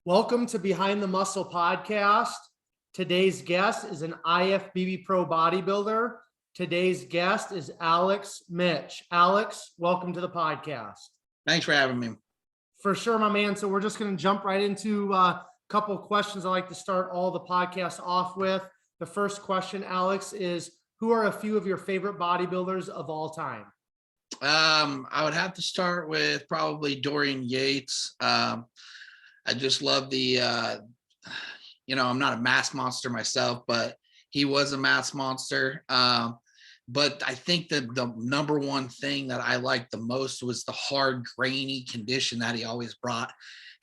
Welcome to Behind the Muscle podcast. Today's guest is an IFBB pro bodybuilder. Today's guest is Alex Mitch. Alex, welcome to the podcast. Thanks for having me. For sure, my man. So we're just going to jump right into a couple of questions I like to start all the podcasts off with. The first question, Alex, is who are a few of your favorite bodybuilders of all time? I would have to start with probably Dorian Yates. I just love the, I'm not a mass monster myself, but he was a mass monster. But I think that the number one thing that I liked the most was the hard, grainy condition that he always brought.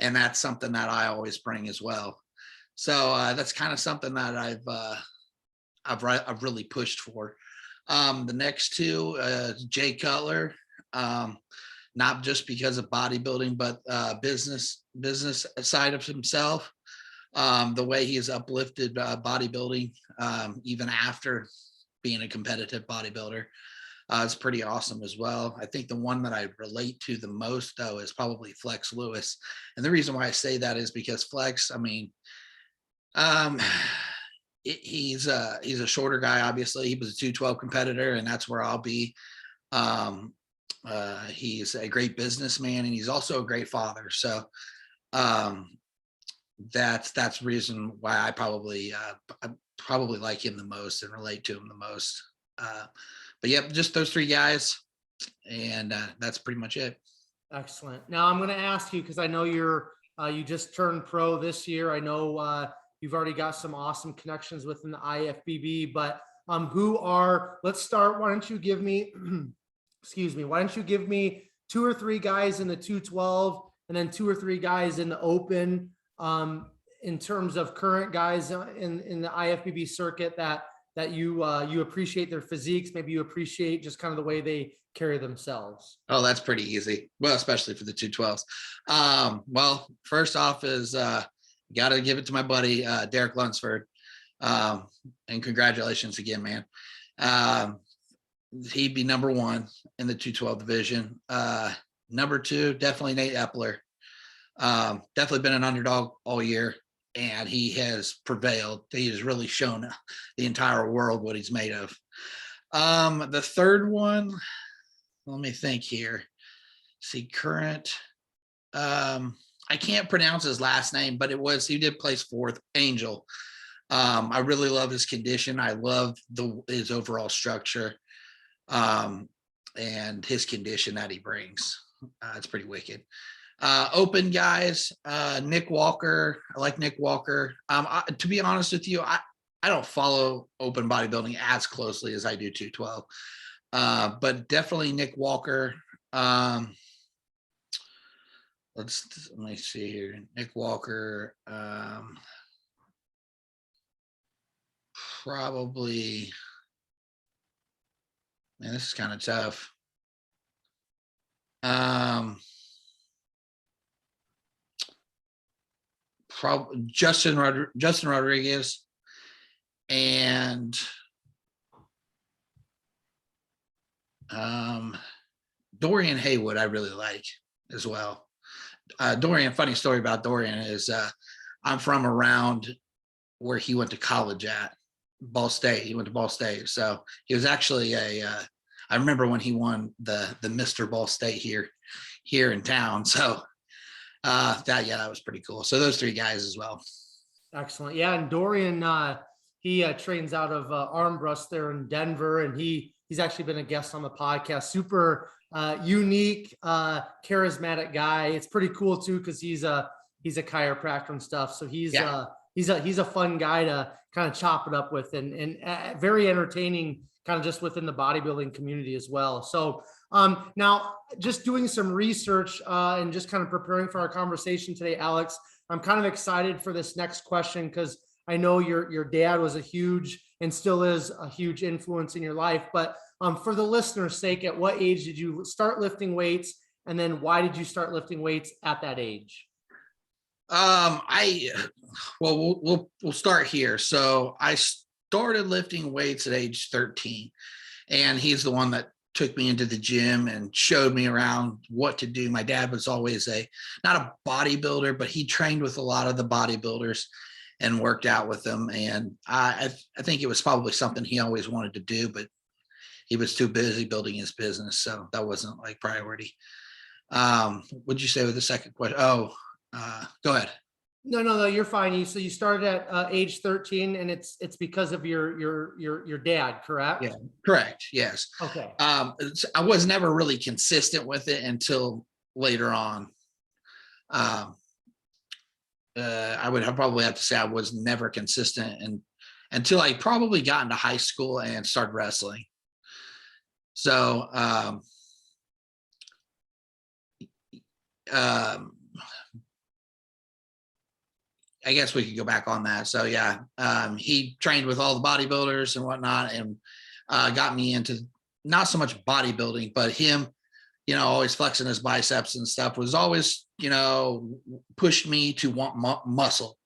And that's something that I always bring as well. So that's kind of something that I've really pushed for. The next two, Jay Cutler, not just because of bodybuilding, but business side of himself. The way he has uplifted bodybuilding, even after being a competitive bodybuilder, is pretty awesome as well. I think the one that I relate to the most, though, is probably Flex Lewis. And the reason why I say that is because Flex, he's a shorter guy. Obviously, he was a 212 competitor, and that's where I'll be. He's a great businessman, and he's also a great father. So that's the reason why I probably like him the most and relate to him the most. But yeah, just those three guys, and that's pretty much it. Excellent. Now I'm going to ask you, because I know you just turned pro this year. I know you've already got some awesome connections within the IFBB, but let's start. Why don't you give me, why don't you give me two or three guys in the 212 and then two or three guys in the open, in terms of current guys in the IFBB circuit that you appreciate their physiques, maybe you appreciate just kind of the way they carry themselves. Oh, that's pretty easy. Well, especially for the 212s. Well, first off is, got to give it to my buddy, Derek Lunsford. And congratulations again, man. He'd be number one in the 212 division. Number two, definitely Nate Epler. Definitely been an underdog all year, and he has prevailed. He has really shown the entire world what he's made of. The third one, let me think here. See, current. I can't pronounce his last name, but he did place fourth, Angel. I really love his condition. I love his overall structure, and his condition that he brings. It's pretty wicked. Open guys, Nick Walker. I like Nick Walker. To be honest with you, I don't follow open bodybuilding as closely as I do 212, but definitely Nick Walker. Let me see here. Nick Walker, probably, man, this is kind of tough. Probably Justin Rodriguez and Dorian Haywood I really like as well. Dorian, funny story about Dorian is I'm from around where he went to college at Ball State. He went to Ball State. So he was actually I remember when he won the Mr. Ball State here in town. So that was pretty cool. So those three guys as well. Excellent. Yeah. And Dorian, he trains out of Armbrust there in Denver, and he's actually been a guest on the podcast. Super unique, charismatic guy. It's pretty cool too, because he's a chiropractor and stuff. So he's a fun guy to kind of chop it up with, and very entertaining, kind of just within the bodybuilding community as well. So now, just doing some research and just kind of preparing for our conversation today, Alex, I'm kind of excited for this next question, because I know your dad was a huge and still is a huge influence in your life. But for the listener's sake, at what age did you start lifting weights? And then why did you start lifting weights at that age? We'll start here. So I started lifting weights at age 13, and he's the one that took me into the gym and showed me around what to do. My dad was always not a bodybuilder, but he trained with a lot of the bodybuilders and worked out with them. And I think it was probably something he always wanted to do, but he was too busy building his business. So that wasn't like priority. What'd you say with the second question? Go ahead. No, you're fine. So you started at age 13, and it's because of your dad, correct? Yeah, correct. Yes. Okay. I was never really consistent with it until later on. I would probably have to say I was never consistent until I probably got into high school and started wrestling. So, I guess we could go back on that. So yeah, he trained with all the bodybuilders and whatnot, and got me into not so much bodybuilding, but him, always flexing his biceps and stuff was always, pushed me to want muscle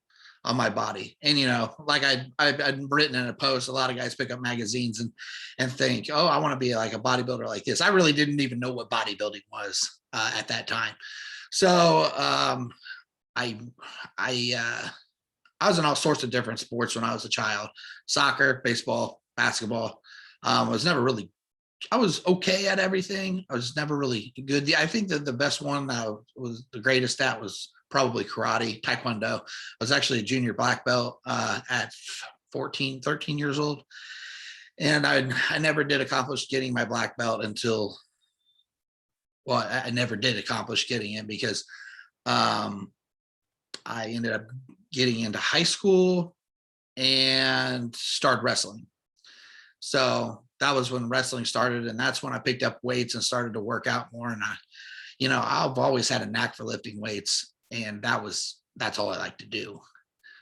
on my body. And, like I'd written in a post, a lot of guys pick up magazines and think, oh, I want to be like a bodybuilder like this. I really didn't even know what bodybuilding was at that time. So, I was in all sorts of different sports when I was a child: soccer, baseball, basketball. I was okay at everything. I was never really good. I think that the best one that was the greatest at was probably karate, taekwondo. I was actually a junior black belt at 13 years old. And I never did accomplish getting my black belt I never did accomplish getting it because I ended up getting into high school and started wrestling. So that was when wrestling started. And that's when I picked up weights and started to work out more. And I've always had a knack for lifting weights, and that's all I like to do.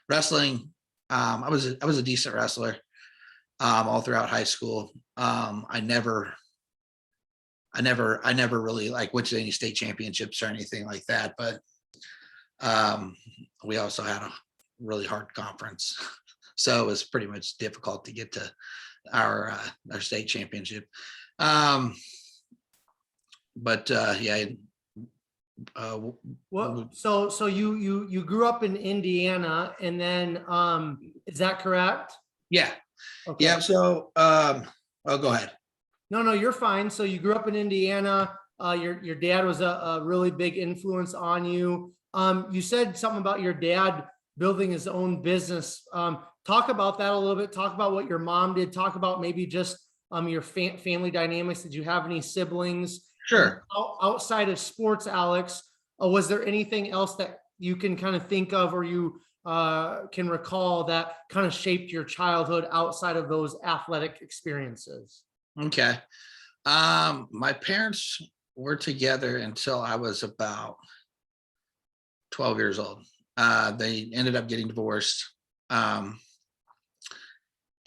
Wrestling, I was a decent wrestler all throughout high school. I never really went to any state championships or anything like that, but we also had a really hard conference, so it was pretty much difficult to get to our state championship. Yeah. Well, so you grew up in Indiana, and then is that correct? Yeah. Okay. Yeah. So go ahead. No, you're fine. So you grew up in Indiana. Your dad was a really big influence on you. You said something about your dad building his own business. Talk about that a little bit. Talk about what your mom did. Talk about maybe just your family dynamics. Did you have any siblings? Sure. Outside of sports, Alex, was there anything else that you can kind of think of, or you can recall, that kind of shaped your childhood outside of those athletic experiences? Okay. My parents were together until I was about 12 years old. They ended up getting divorced.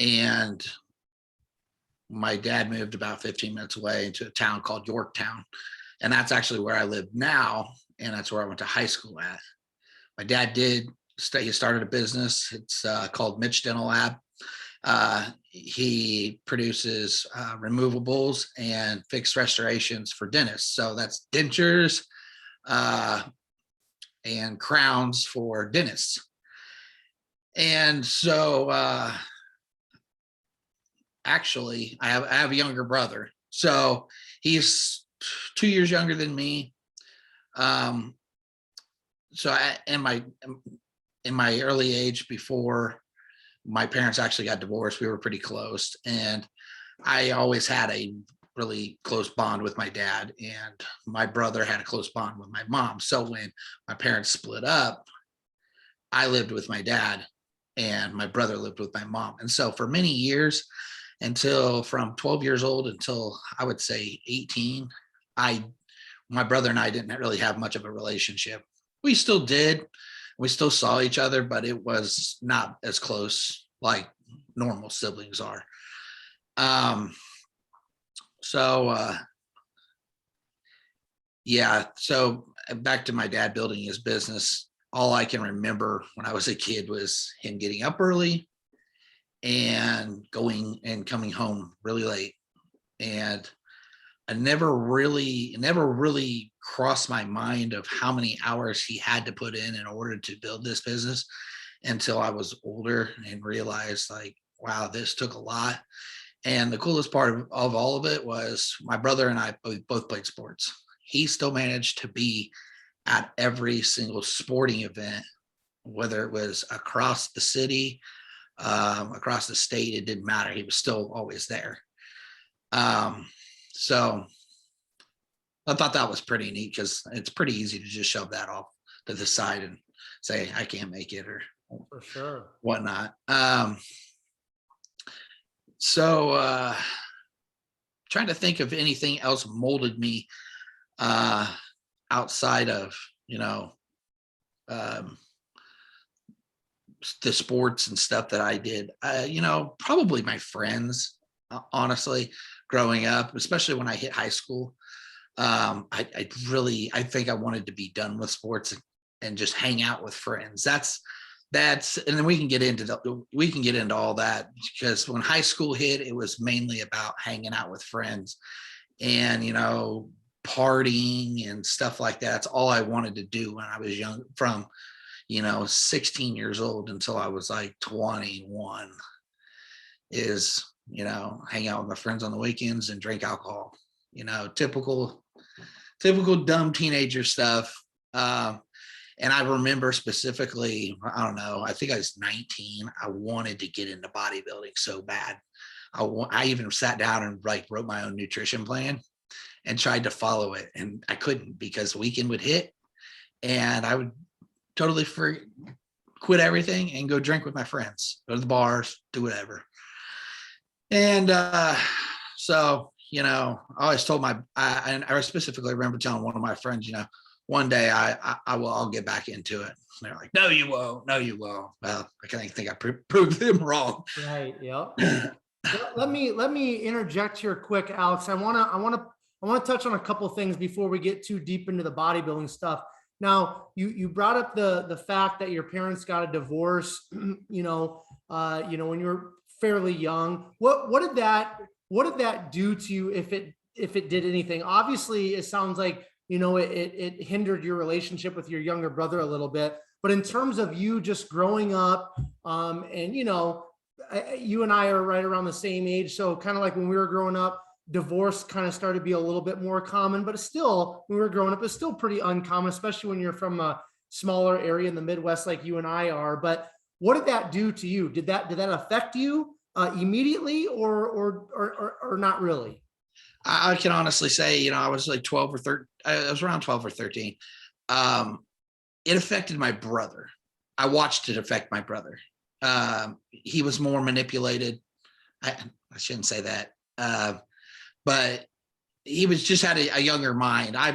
And my dad moved about 15 minutes away into a town called Yorktown. And that's actually where I live now. And that's where I went to high school at. My dad he started a business. It's called Mitch Dental Lab. He produces removables and fixed restorations for dentists. So that's dentures and crowns for dentists. And so actually, I have a younger brother. So he's 2 years younger than me. So in my early age, before my parents actually got divorced, we were pretty close, and I always had a really close bond with my dad, and my brother had a close bond with my mom. So when my parents split up, I lived with my dad and my brother lived with my mom. And so for many years, until from 12 years old until I would say 18, my brother and I didn't really have much of a relationship. We still did. We still saw each other, but it was not as close like normal siblings are. Yeah. So back to my dad building his business. All I can remember when I was a kid was him getting up early and going and coming home really late. And it never really crossed my mind of how many hours he had to put in order to build this business until I was older and realized like, wow, this took a lot. And the coolest part of all of it was my brother and I both played sports. He still managed to be at every single sporting event, whether it was across the city, across the state, it didn't matter. He was still always there. So I thought that was pretty neat because it's pretty easy to just shove that off to the side and say, I can't make it or For sure. whatnot. So trying to think of anything else molded me outside of, the sports and stuff that I did. Probably my friends, honestly, growing up, especially when I hit high school. I think I wanted to be done with sports and just hang out with friends. And then we can get into all that, because when high school hit, it was mainly about hanging out with friends and, partying and stuff like that. That's all I wanted to do when I was young, from, 16 years old until I was like 21, is, hang out with my friends on the weekends and drink alcohol, typical dumb teenager stuff. And I remember specifically, I don't know, I think I was 19. I wanted to get into bodybuilding so bad. I even sat down and wrote my own nutrition plan and tried to follow it. And I couldn't, because the weekend would hit and I would totally quit everything and go drink with my friends, go to the bars, do whatever. And so, I always told I specifically remember telling one of my friends, one day I'll get back into it. And they're like, no, you won't. No, you won't. Well, I kind of think I proved them wrong. Right. Yep. Let me interject here quick, Alex. I want to touch on a couple of things before we get too deep into the bodybuilding stuff. Now, you brought up the fact that your parents got a divorce, when you were fairly young. What did that do to you, if it did anything? Obviously, it sounds like, it hindered your relationship with your younger brother a little bit, but in terms of you just growing up, and you and I are right around the same age. So kind of like when we were growing up, divorce kind of started to be a little bit more common, but it's still, when we were growing up, it's still pretty uncommon, especially when you're from a smaller area in the Midwest, like you and I are. But what did that do to you? Did that affect you immediately or not really? I can honestly say, I was like 12 or 13. I was around 12 or 13. It affected my brother. I watched it affect my brother. He was more manipulated. I shouldn't say that. But he was just had a younger mind. I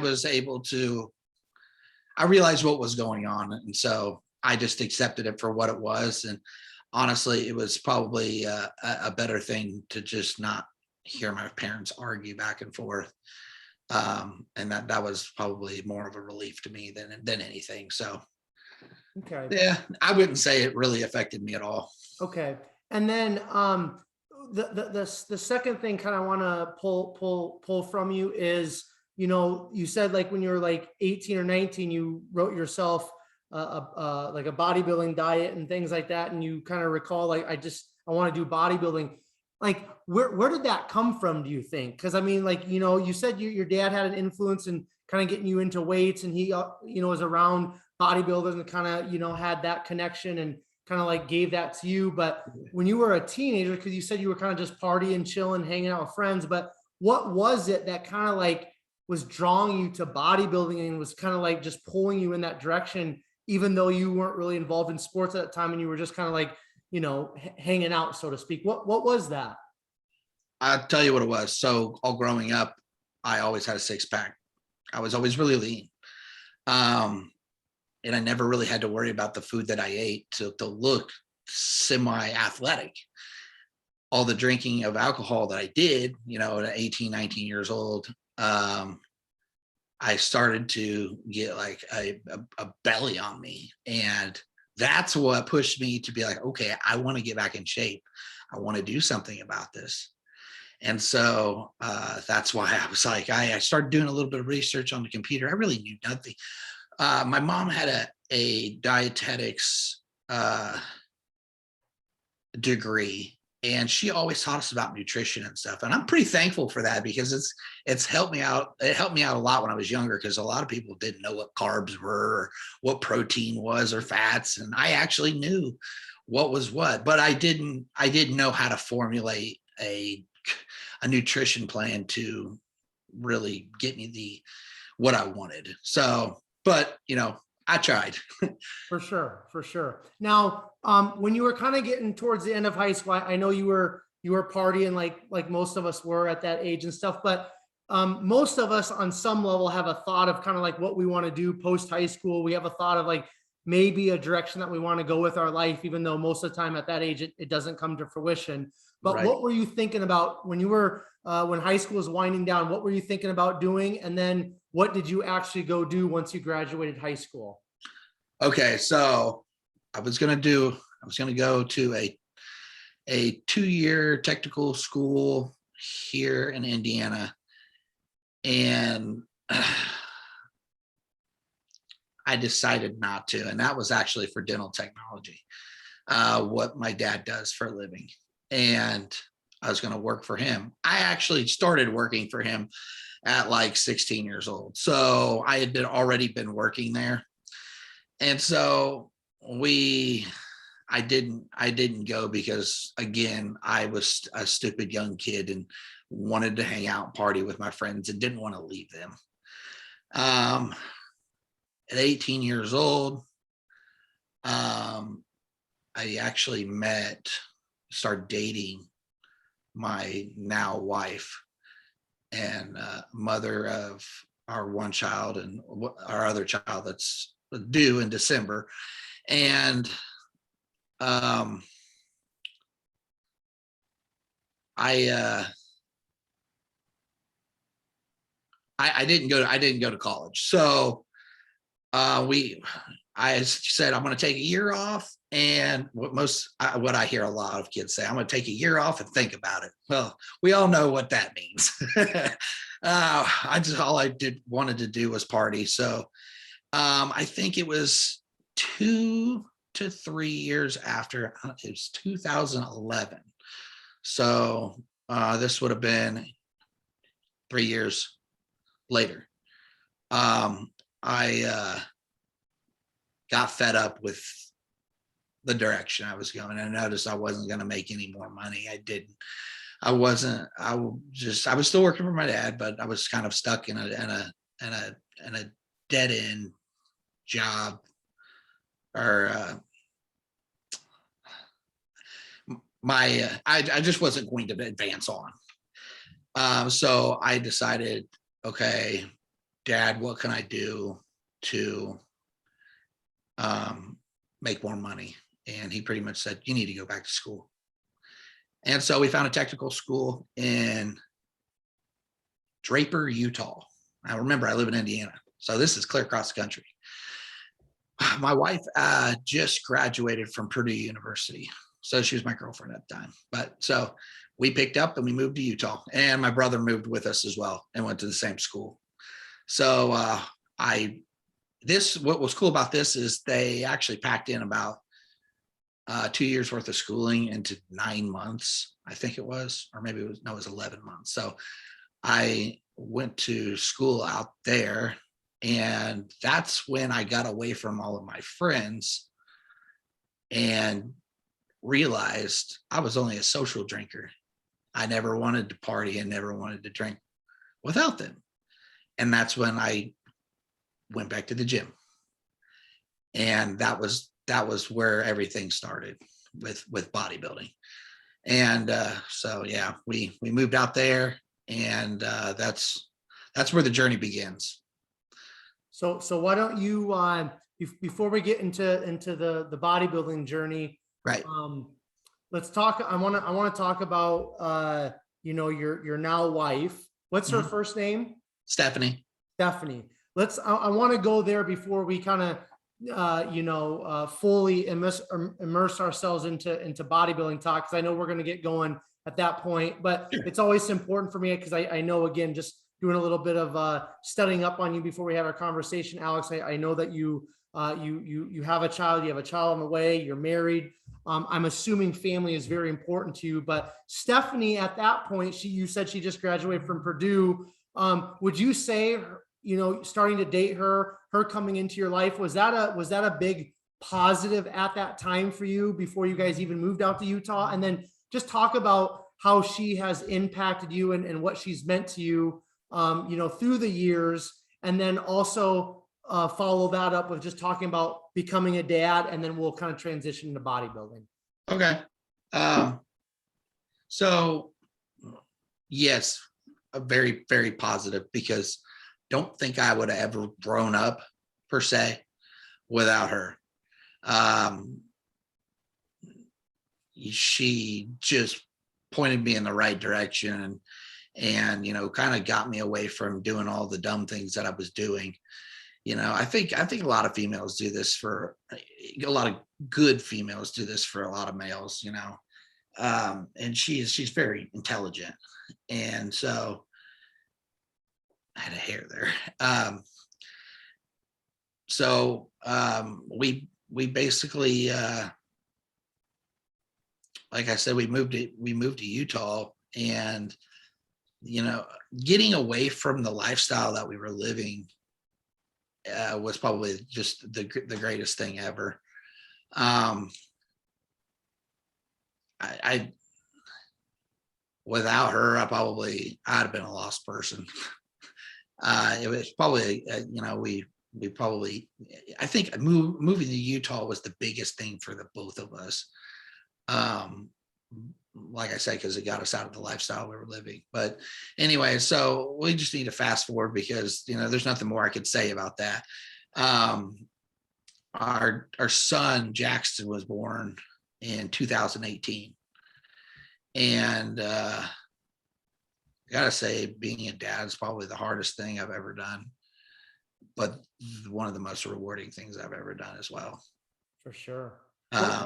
realized what was going on. And so I just accepted it for what it was. And honestly, it was probably a better thing to just not hear my parents argue back and forth. And that was probably more of a relief to me than anything. So, okay. Yeah, I wouldn't say it really affected me at all. Okay. And then, the second thing kind of want to pull from you is, you said like when you were like 18 or 19, you wrote yourself like a bodybuilding diet and things like that. And you kind of recall, like, I want to do bodybuilding. Like, where did that come from, do you think? Because I mean, like, you said your dad had an influence in kind of getting you into weights, and he, was around bodybuilders and kind of, had that connection and kind of like gave that to you. But when you were a teenager, because you said you were kind of just partying, chilling, hanging out with friends, but what was it that kind of like was drawing you to bodybuilding and was kind of like just pulling you in that direction, even though you weren't really involved in sports at that time and you were just kind of like, hanging out, so to speak? What was that? I'll tell you what it was. So all growing up, I always had a six pack. I was always really lean. And I never really had to worry about the food that I ate to look semi-athletic. All the drinking of alcohol that I did, at 18, 19 years old, I started to get like a belly on me. And that's what pushed me to be like, okay, I want to get back in shape. I want to do something about this. And so that's why I was like, I started doing a little bit of research on the computer. I really knew nothing. My mom had a dietetics degree, and she always taught us about nutrition and stuff. And I'm pretty thankful for that, because it's helped me out. It helped me out a lot when I was younger, because a lot of people didn't know what carbs were, or what protein was, or fats. And I actually knew what was what, but I didn't know how to formulate a nutrition plan to really get me what I wanted. So, but I tried. For sure, for sure. Now, when you were kind of getting towards the end of high school, I know you were partying like most of us were at that age and stuff, but most of us on some level have a thought of kind of like what we want to do post high school. We have a thought of like maybe a direction that we want to go with our life, even though most of the time at that age it doesn't come to fruition. But Right. what were you thinking about when you were when high school was winding down? What were you thinking about doing? And then what did you actually go do once you graduated high school? Okay, so I was going to go to a 2-year technical school here in Indiana, and I decided not to, and that was actually for dental technology, what my dad does for a living. And I was going to work for him. I actually started working for him at like 16 years old. So I had already been working there. And so I didn't go because, again, I was a stupid young kid and wanted to hang out and party with my friends and didn't want to leave them. At 18 years old, I actually started dating my now wife, and mother of our one child and our other child that's due in December. And I didn't go to college. So I said, I'm going to take a year off. And what I hear a lot of kids say, I'm going to take a year off and think about it. Well, we all know what that means. All I wanted to do was party. So I think it was 2 to 3 years after. It was 2011. So this would have been 3 years later. I got fed up with the direction I was going. I noticed I wasn't going to make any more money. I was still working for my dad, but I was kind of stuck in a dead end job, or I just wasn't going to advance on. So I decided, okay, Dad, what can I do to make more money? And he pretty much said, you need to go back to school. And so we found a technical school in Draper, Utah. Now remember, I live in Indiana, so this is clear across the country. My wife just graduated from Purdue University, so she was my girlfriend at the time. But so we picked up and we moved to Utah, and my brother moved with us as well and went to the same school. So what was cool about this is they actually packed in about 2 years worth of schooling into 9 months, I think it was, or maybe it was 11 months. So I went to school out there, and that's when I got away from all of my friends and realized I was only a social drinker. I never wanted to party and never wanted to drink without them. And that's when I went back to the gym. And that was where everything started with bodybuilding. And so yeah, we moved out there, and that's where the journey begins. So why don't you before we get into the bodybuilding journey, Right. Let's talk. I want to talk about your now wife. What's her first name? Stephanie. Stephanie. I want to go there before we kind of fully immerse ourselves into bodybuilding talk, because I know we're going to get going at that point. But it's always important for me because I know, again, just doing a little bit of studying up on you before we have our conversation, Alex. I know that you have a child. You have a child on the way. You're married. I'm assuming family is very important to you. But Stephanie, at that point, you said she just graduated from Purdue. Would you say, starting to date her coming into your life, was that a big positive at that time for you before you guys even moved out to Utah? And then just talk about how she has impacted you and what she's meant to you, through the years. And then also follow that up with just talking about becoming a dad, and then we'll kind of transition into bodybuilding. Okay. So yes, a very, very positive, because don't think I would have ever grown up per se without her. She just pointed me in the right direction and kind of got me away from doing all the dumb things that I was doing. I think a lot of females do this for a lot of good females do this for a lot of males, and she's very intelligent. And so I had a hair there. So we basically, like I said, we moved to Utah, and, getting away from the lifestyle that we were living was probably just the greatest thing ever. I without her, I'd have been a lost person. It was probably, we probably, I think moving to Utah was the biggest thing for the both of us. Like I said, because it got us out of the lifestyle we were living. But anyway, so we just need to fast forward, because there's nothing more I could say about that. Our son Jackson was born in 2018, and I gotta say, being a dad is probably the hardest thing I've ever done, but one of the most rewarding things I've ever done as well. For sure.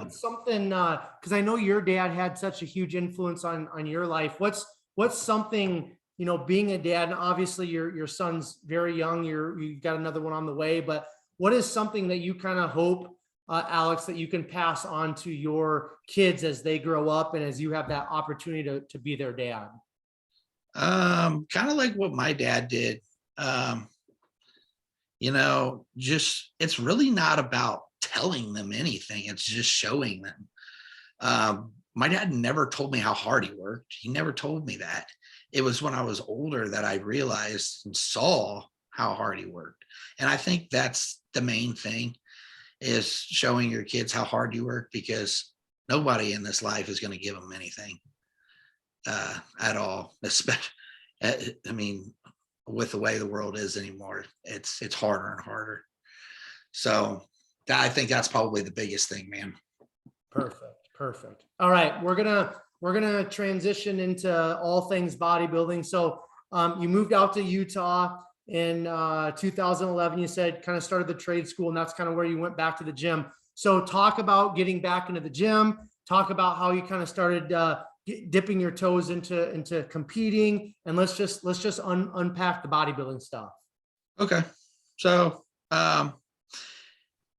Something, because I know your dad had such a huge influence on your life. What's something, being a dad, and obviously your son's very young, you got another one on the way, but what is something that you kind of hope, Alex, that you can pass on to your kids as they grow up and as you have that opportunity to be their dad? Kind of like what my dad did. Just, it's really not about telling them anything. It's just showing them. My dad never told me how hard he worked. He never told me that. It was when I was older that I realized and saw how hard he worked. And I think that's the main thing, is showing your kids how hard you work, because nobody in this life is going to give them anything at all. Especially, I mean, with the way the world is anymore, it's harder and harder. So I think that's probably the biggest thing, man. Perfect. All right, we're gonna transition into all things bodybuilding. So you moved out to Utah in 2011. You said kind of started the trade school, and that's kind of where you went back to the gym. So talk about getting back into the gym. Talk about how you kind of started dipping your toes into competing, and let's just unpack the bodybuilding stuff. Okay, so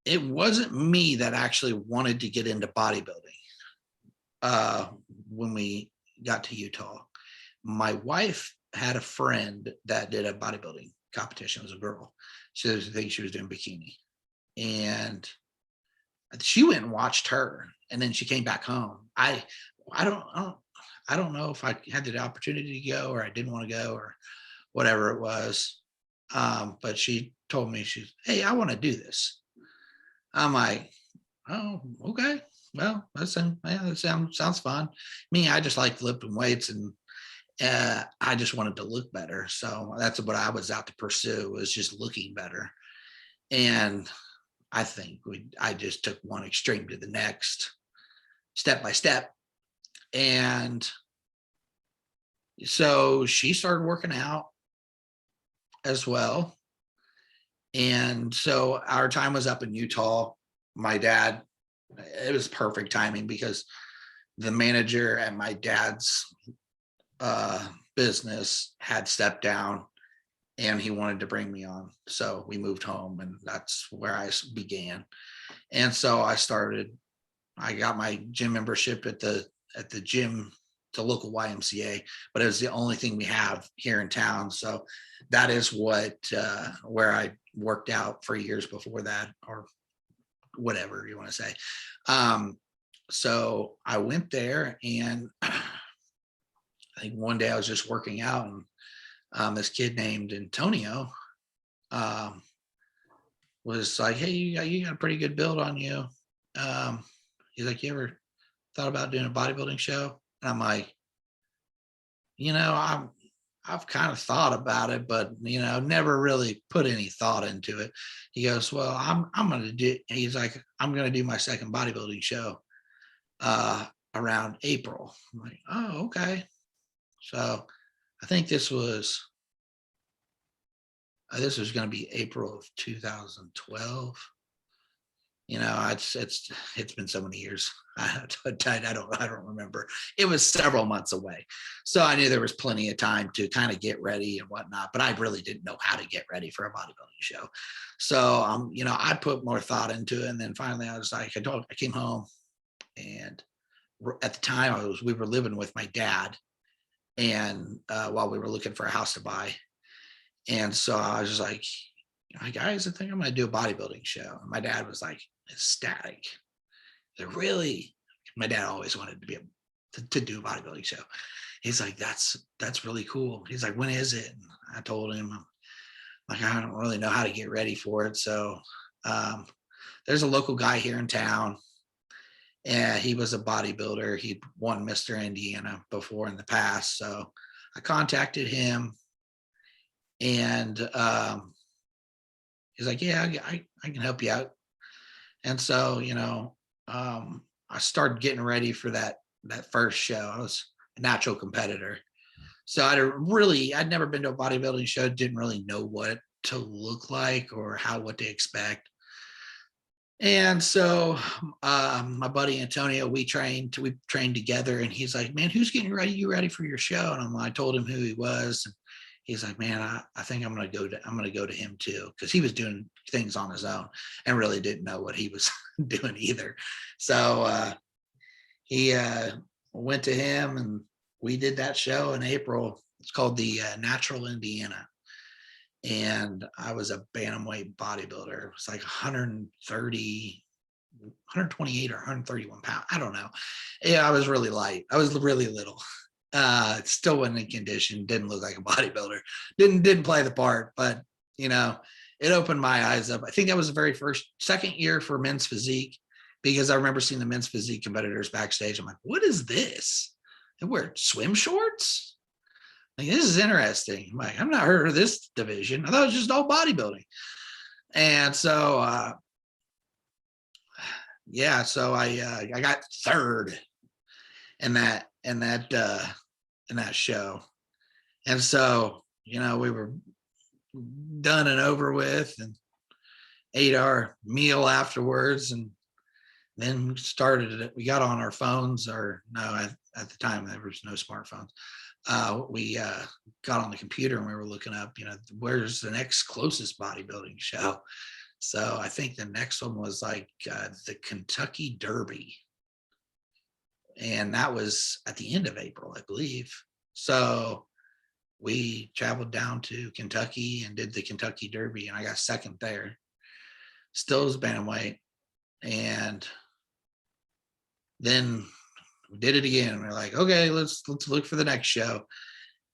it wasn't me that actually wanted to get into bodybuilding. When we got to Utah, my wife had a friend that did a bodybuilding competition. It was a girl. She was, I think she was doing bikini, and she went and watched her, and then she came back home. I don't know if I had the opportunity to go, or I didn't want to go, or whatever it was. But she told me, hey, I want to do this. I'm like, oh, okay. Well, that sounds fun. Me, I just like lifting weights, and I just wanted to look better. So that's what I was out to pursue, was just looking better. And I think I just took one extreme to the next, step by step. And so she started working out as well. And so our time was up in Utah. My dad, it was perfect timing, because the manager at my dad's business had stepped down, and he wanted to bring me on. So we moved home, and that's where I began. And so I got my gym membership at the gym, the local YMCA, but it was the only thing we have here in town. So that is where I worked out for years before that, or whatever you want to say. So I went there, and I think one day I was just working out, and this kid named Antonio was like, "Hey, you got a pretty good build on you." He's like, "You ever thought about doing a bodybuilding show?" And I'm like, I've kind of thought about it, but never really put any thought into it. He goes, "Well, I'm gonna do." He's like, "I'm gonna do my second bodybuilding show around April." I'm like, "Oh, okay." So I think this was going to be April of 2012. It's been so many years. I don't remember. It was several months away, so I knew there was plenty of time to kind of get ready and whatnot. But I really didn't know how to get ready for a bodybuilding show. So I put more thought into it, and then finally I was like, I came home, and at the time we were living with my dad, and while we were looking for a house to buy, and so I was just like, "Guys, I think I'm going to do a bodybuilding show." And my dad was like ecstatic. They're really, my dad always wanted to be to do a bodybuilding show. He's like, that's really cool. He's like, "When is it?" And I told him, like, I don't really know how to get ready for it. So there's a local guy here in town, and he was a bodybuilder. He'd won Mr. Indiana before in the past. So I contacted him, and he's like, "Yeah, I can help you out." And so, I started getting ready for that first show. I was a natural competitor. So I'd never been to a bodybuilding show, didn't really know what to look like or what to expect. And so my buddy Antonio, we trained together, and he's like, "Man, who's getting ready? You ready for your show?" And I told him who he was. And he's like, "Man, I think I'm going to go to him too." Cause he was doing things on his own and really didn't know what he was doing either. So he went to him, and we did that show in April. It's called the Natural Indiana. And I was a bantamweight bodybuilder. It was like 128 or 131 pounds. I don't know. Yeah, I was really light. I was really little. Still wasn't in condition. Didn't look like a bodybuilder. Didn't play the part, but it opened my eyes up. I think that was the second year for men's physique, because I remember seeing the men's physique competitors backstage. I'm like, "What is this? They wear swim shorts? Like, this is interesting." I'm like, "I've not heard of this division. I thought it was just all bodybuilding." And so, so I got third in that show. And so, we were done and over with, and ate our meal afterwards, and then we got on our phones, or no, at the time there was no smartphones. We got on the computer, and we were looking up, where's the next closest bodybuilding show. So I think the next one was like the Kentucky Derby. And that was at the end of April, I believe. So we traveled down to Kentucky and did the Kentucky Derby, and I got second there. Still was bantamweight. And then we did it again. We're like, "Okay, let's look for the next show."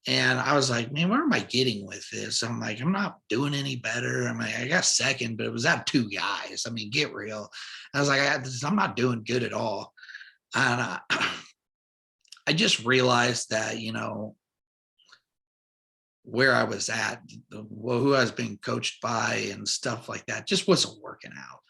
And I was like, "Man, where am I getting with this?" I'm like, "I'm not doing any better." I'm like, "I got second, but it was out 2 guys. I mean, get real." I was like, "I'm not doing good at all." And I just realized that, where I was at, who I was being coached by and stuff like that, just wasn't working out.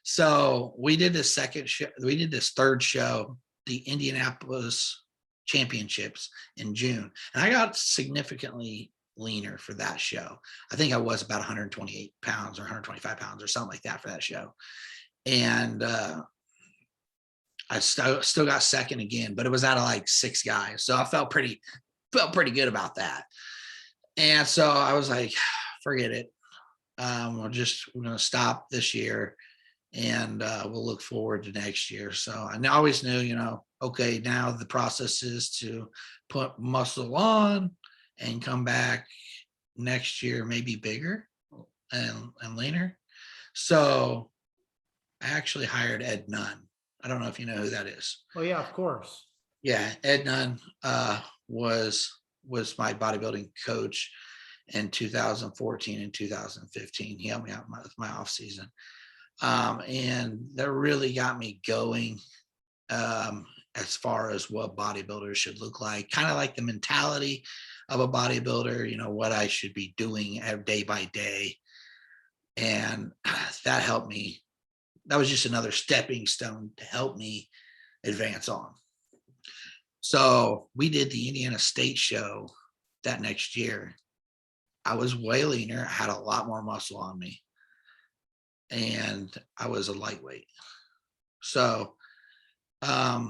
So we did this third show, the Indianapolis Championships, in June. And I got significantly leaner for that show. I think I was about 128 pounds or 125 pounds or something like that for that show. And I still got second again, but it was out of like 6 guys. So I felt pretty good about that. And so I was like, forget it. We're going to stop this year, and we'll look forward to next year. So I always knew, okay, now the process is to put muscle on and come back next year, maybe bigger and leaner. So I actually hired Ed Nunn. I don't know if you know who that is. Oh yeah, of course. Yeah, Ed Nunn was my bodybuilding coach in 2014 and 2015. He helped me out with my off season. And that really got me going as far as what bodybuilders should look like, kind of like the mentality of a bodybuilder, what I should be doing day by day. And that helped me. That was just another stepping stone to help me advance on. So we did the Indiana State show that next year. I was way leaner. I had a lot more muscle on me, and I was a lightweight. So I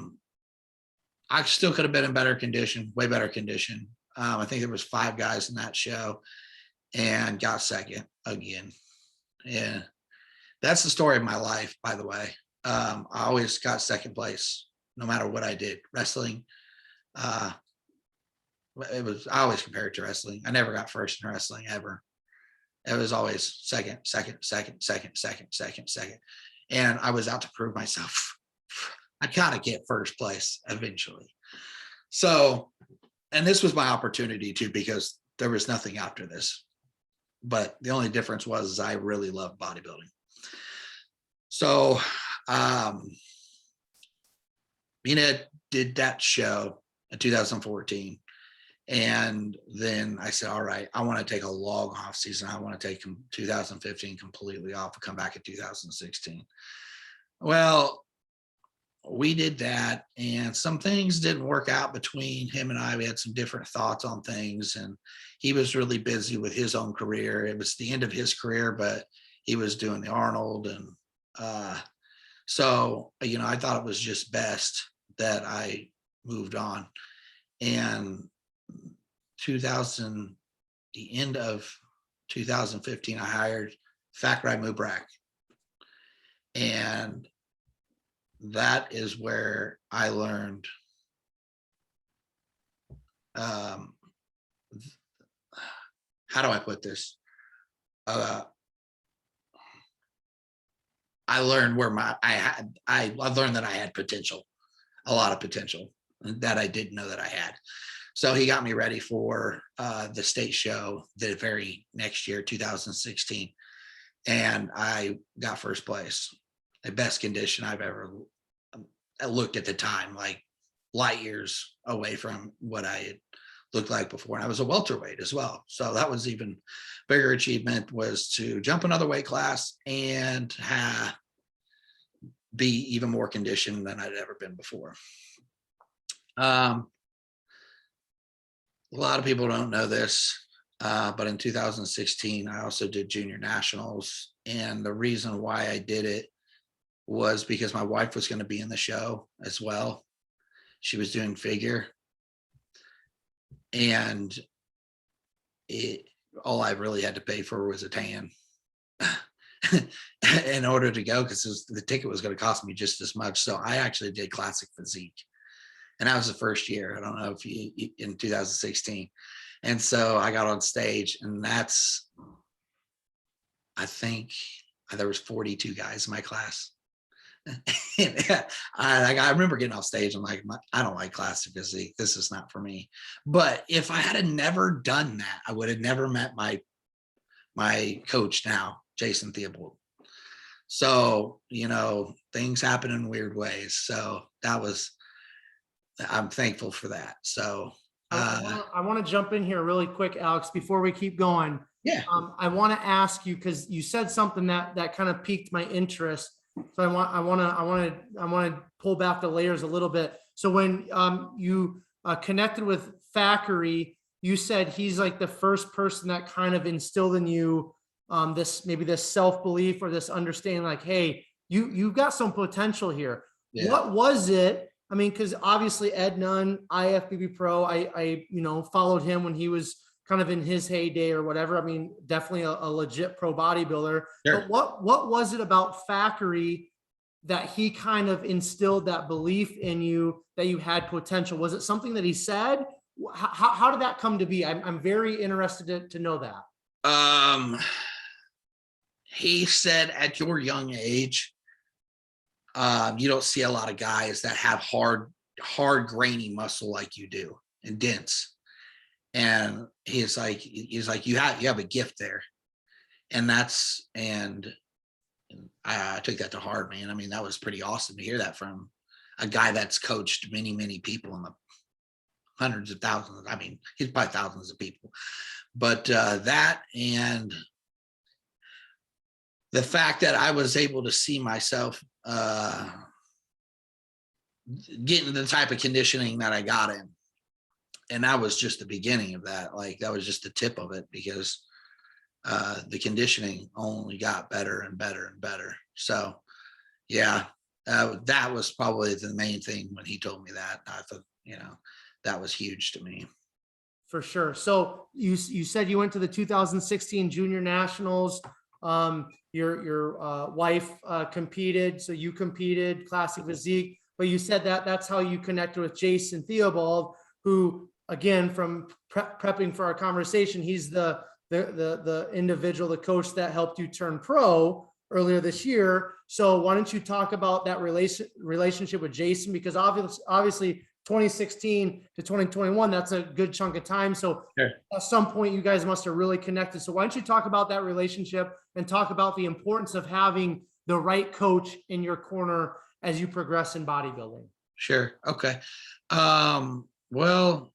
still could have been in better condition, way better condition. I think there was 5 guys in that show, and got second again. And that's the story of my life, by the way. I always got second place, no matter what I did. Wrestling, I always compared to wrestling. I never got first in wrestling ever. It was always second. And I was out to prove myself. I gotta get first place eventually. So, and this was my opportunity too, because there was nothing after this. But the only difference was I really loved bodybuilding. So, did that show in 2014. And then I said, all right, I want to take a long off season. I want to take 2015 completely off and come back in 2016. Well, we did that, and some things didn't work out between him and I. We had some different thoughts on things, and he was really busy with his own career. It was the end of his career, but he was doing the Arnold. And so, I thought it was just best that I moved on. And the end of 2015, I hired Fakrai Mubrak. And that is where I learned how do I put this? I learned I learned that I had potential, a lot of potential that I didn't know that I had. So he got me ready for the state show the very next year, 2016. And I got first place, the best condition I've ever looked at the time, like light years away from what I had looked like before. And I was a welterweight as well. So that was even bigger achievement, was to jump another weight class and be even more conditioned than I'd ever been before. A lot of people don't know this, but in 2016, I also did junior nationals. And the reason why I did it was because my wife was going to be in the show as well. She was doing figure. And all I really had to pay for was a tan in order to go, because the ticket was going to cost me just as much. So I actually did classic physique. And that was the first year. I don't know if in 2016. And so I got on stage, and I think there was 42 guys in my class. I remember getting off stage. I'm like, I don't like classic physique. This is not for me. But if I had never done that, I would have never met my coach now, Jason Theobald. So, things happen in weird ways. So I'm thankful for that. So I want to jump in here really quick, Alex, before we keep going. Yeah. I want to ask you, because you said something that kind of piqued my interest. So I want to pull back the layers a little bit. So when you connected with Fakrai, you said he's like the first person that kind of instilled in you this self-belief or this understanding, like, hey, you've got some potential here. Yeah. What was it? I mean, because obviously Ed Nunn, IFBB Pro, I followed him when he was kind of in his heyday or whatever. I mean, definitely a legit pro bodybuilder. Sure. But what was it about Fackery that he kind of instilled that belief in you that you had potential? Was it something that he said? How did that come to be? I'm very interested to know that. He said at your young age, you don't see a lot of guys that have hard, grainy muscle like you do and dense. And he's like, you have a gift there. And I took that to heart, man. I mean, that was pretty awesome to hear that from a guy that's coached many, many people in the hundreds of thousands. I mean, he's probably thousands of people, but that, and the fact that I was able to see myself getting the type of conditioning that I got in. And that was just the beginning of that. Like, that was just the tip of it, because the conditioning only got better and better and better. So yeah, that was probably the main thing when he told me that. I thought, that was huge to me. For sure. So you said you went to the 2016 Junior Nationals. Your wife competed, so you competed classic physique. But you said that that's how you connected with Jason Theobald, who, again, from prepping for our conversation, he's the individual, the coach that helped you turn pro earlier this year. So why don't you talk about that relationship with Jason? Because obviously 2016 to 2021, that's a good chunk of time. So sure, at some point you guys must have really connected. So why don't you talk about that relationship and talk about the importance of having the right coach in your corner as you progress in bodybuilding? Sure. Okay. Well,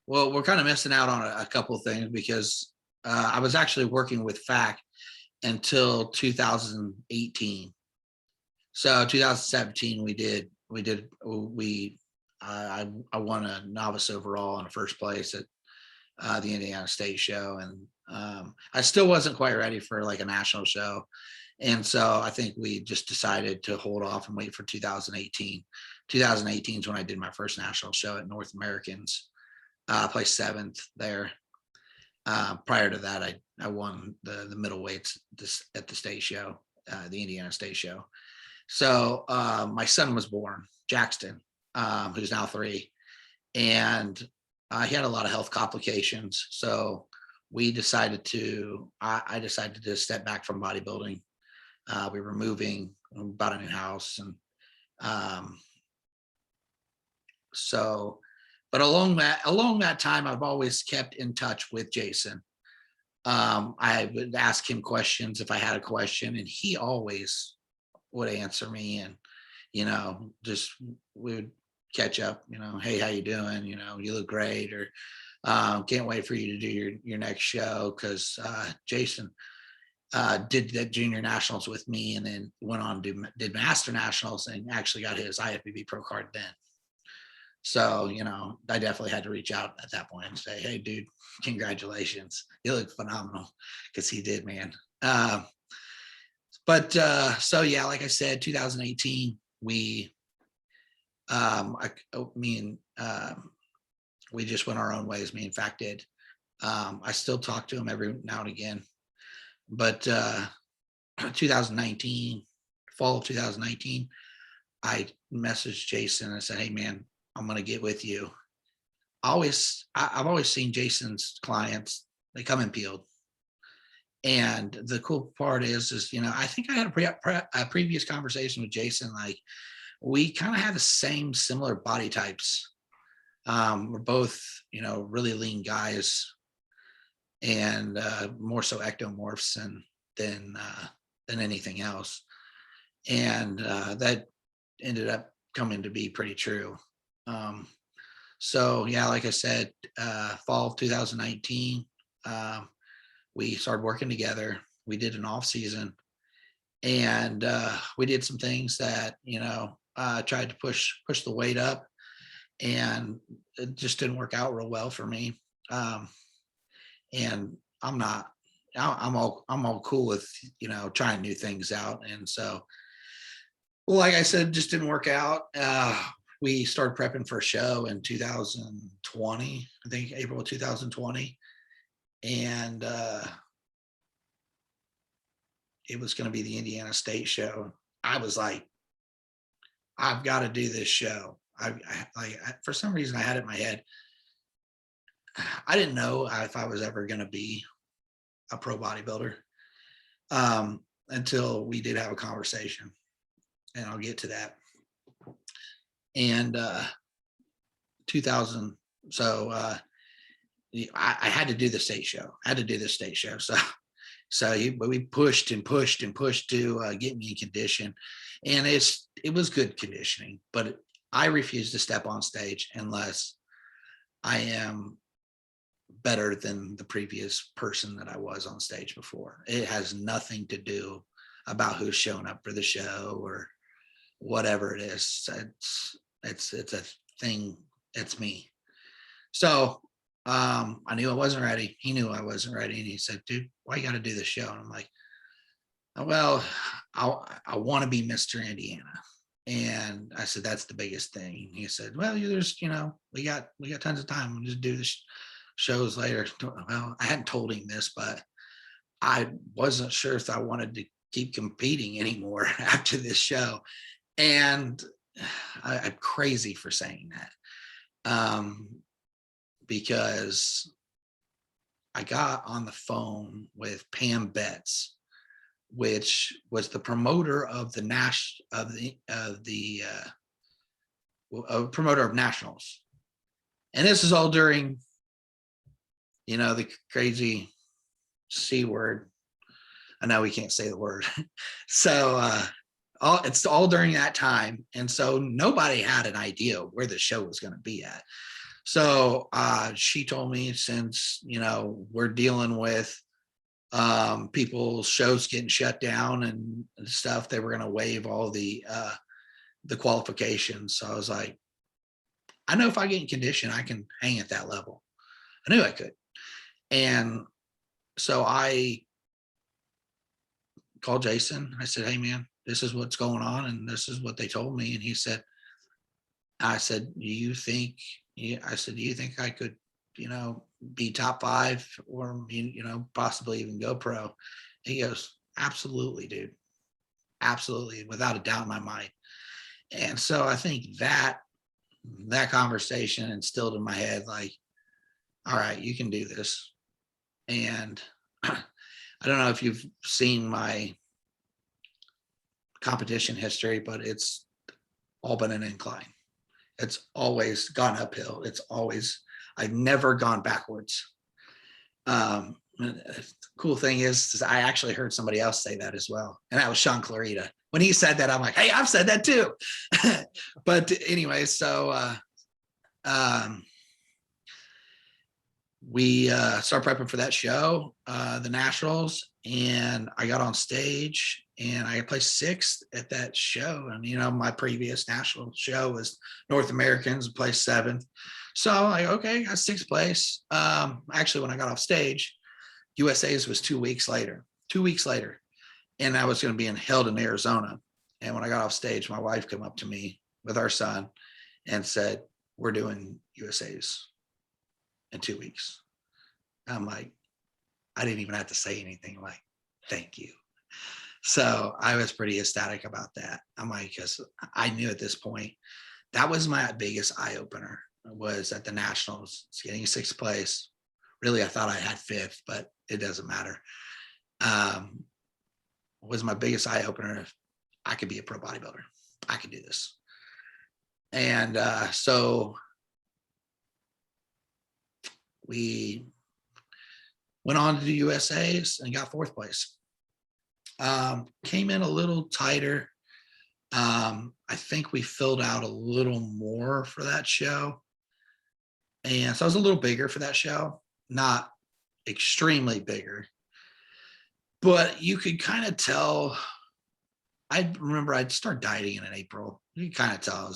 we're kind of missing out on a couple of things, because I was actually working with FAC until 2018. So 2017, I won a novice overall in the first place at the Indiana State show. And I still wasn't quite ready for like a national show. And so I think we just decided to hold off and wait for 2018. 2018 is when I did my first national show at North Americans. Placed 7th there. Prior to that, I won the middleweights at the state show, the Indiana State show. So my son was born, Jackson, who's now 3, and he had a lot of health complications. So I decided to step back from bodybuilding. We were moving, bought a new house, and but along that time, I've always kept in touch with Jason. I would ask him questions if I had a question, and he always would answer me. And just we would catch up. Hey, how you doing? You look great, or can't wait for you to do your next show, because Jason did the junior nationals with me, and then went on to did master nationals, and actually got his IFBB pro card then. So, I definitely had to reach out at that point and say, hey, dude, congratulations. You look phenomenal, because he did, man. So yeah, like I said, 2018, we just went our own ways. Me and FAC did. I still talk to him every now and again, but 2019, fall of 2019, I messaged Jason and I said, hey man, I'm going to get with you. I've always seen Jason's clients, they come in peeled. And the cool part is I think I had a previous conversation with Jason. Like, we kind of had the similar body types. We're both, really lean guys, and more so ectomorphs than anything else. And that ended up coming to be pretty true. So yeah, like I said, fall of 2019, we started working together. We did an off season, and we did some things that, tried to push the weight up, and it just didn't work out real well for me. And I'm all cool with, trying new things out. And so Well, like I said, just didn't work out. We started prepping for a show in 2020, I think April of 2020. And it was going to be the Indiana State show. I was like, I've got to do this show. For some reason, I had it in my head. I didn't know if I was ever going to be a pro bodybuilder until we did have a conversation, and I'll get to that. And 2000, so I had to do the state show. But we pushed and pushed and pushed to get me in condition, and it was good conditioning, but I refuse to step on stage unless I am better than the previous person that I was on stage before. It has nothing to do about who's showing up for the show or whatever it is. It's a thing. It's me. So I knew I wasn't ready. He knew I wasn't ready. And he said, dude, why you got to do this show? And I'm like, well, I want to be Mr. Indiana. And I said, that's the biggest thing. He said, well, there's, we got tons of time. We'll just do the shows later. Well, I hadn't told him this, but I wasn't sure if I wanted to keep competing anymore after this show. And I'm crazy for saying that. Because I got on the phone with Pam Betts, which was the promoter of the promoter of nationals. And this is all during, the crazy C word. I know we can't say the word. So it's all during that time. And so nobody had an idea where the show was going to be at. So she told me, since, we're dealing with people's shows getting shut down and stuff, they were going to waive all the qualifications. So I was like, I know if I get in condition, I can hang at that level. I knew I could. And so I called Jason. I said, hey man, this is what's going on. And this is what they told me. And he said, I said, do you think I could, be top 5 or, possibly even go pro? He goes, absolutely, dude. Absolutely. Without a doubt in my mind. And so I think that conversation instilled in my head, like, all right, you can do this. And I don't know if you've seen my competition history, but it's all been an incline. It's always gone uphill. I've never gone backwards. The cool thing is I actually heard somebody else say that as well. And that was Sean Clarita. When he said that, I'm like, hey, I've said that too. But anyway, so we started prepping for that show, the Nationals, and I got on stage and I placed 6th at that show. And, my previous national show was North Americans, placed 7th. So I'm like, okay, got 6th place. Actually, when I got off stage, USA's was 2 weeks later, and I was going to be held in Arizona. And when I got off stage, my wife came up to me with our son and said, we're doing USA's in 2 weeks. I'm like, I didn't even have to say anything. I'm like, thank you. So I was pretty ecstatic about that. I'm like, because I knew at this point, that was my biggest eye opener, was at the Nationals, getting 6th place. Really, I thought I had 5th, but it doesn't matter. Was my biggest eye opener. I could be a pro bodybuilder. I could do this. And so we went on to the USA's and got 4th place. Came in a little tighter. I think we filled out a little more for that show. And so I was a little bigger for that show, not extremely bigger, but you could kind of tell. I remember I'd start dieting in April. You could kind of tell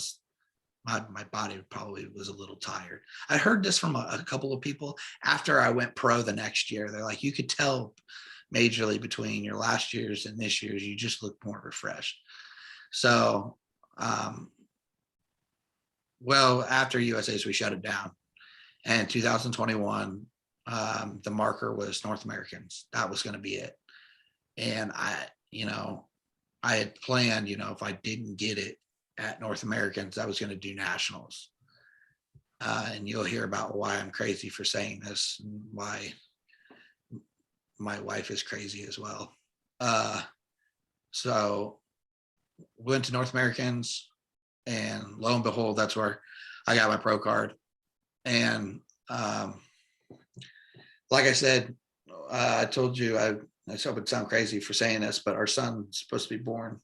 my body probably was a little tired. I heard this from a couple of people after I went pro the next year. They're like, you could tell majorly between your last year's and this year's, you just look more refreshed. So, well, after USA's, we shut it down. And 2021, the marker was North Americans. That was going to be it. And I had planned, if I didn't get it at North Americans, I was going to do nationals. And you'll hear about why I'm crazy for saying this, and why my wife is crazy as well. So went to North Americans, and lo and behold, that's where I got my pro card. And like I said, I told you, I hope it would sound crazy for saying this, but our son's supposed to be born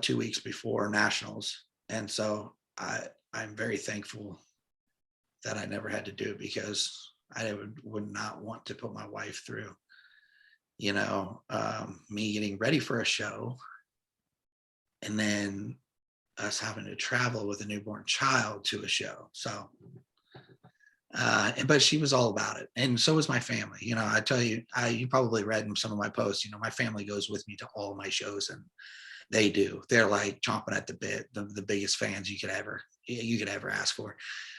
2 weeks before nationals. And so I'm very thankful that I never had to do it, because I would not want to put my wife through, me getting ready for a show, and then us having to travel with a newborn child to a show. So, but she was all about it. And so was my family. I tell you, you probably read in some of my posts, my family goes with me to all of my shows, and they do. They're like chomping at the bit, the biggest fans you could ever ask for.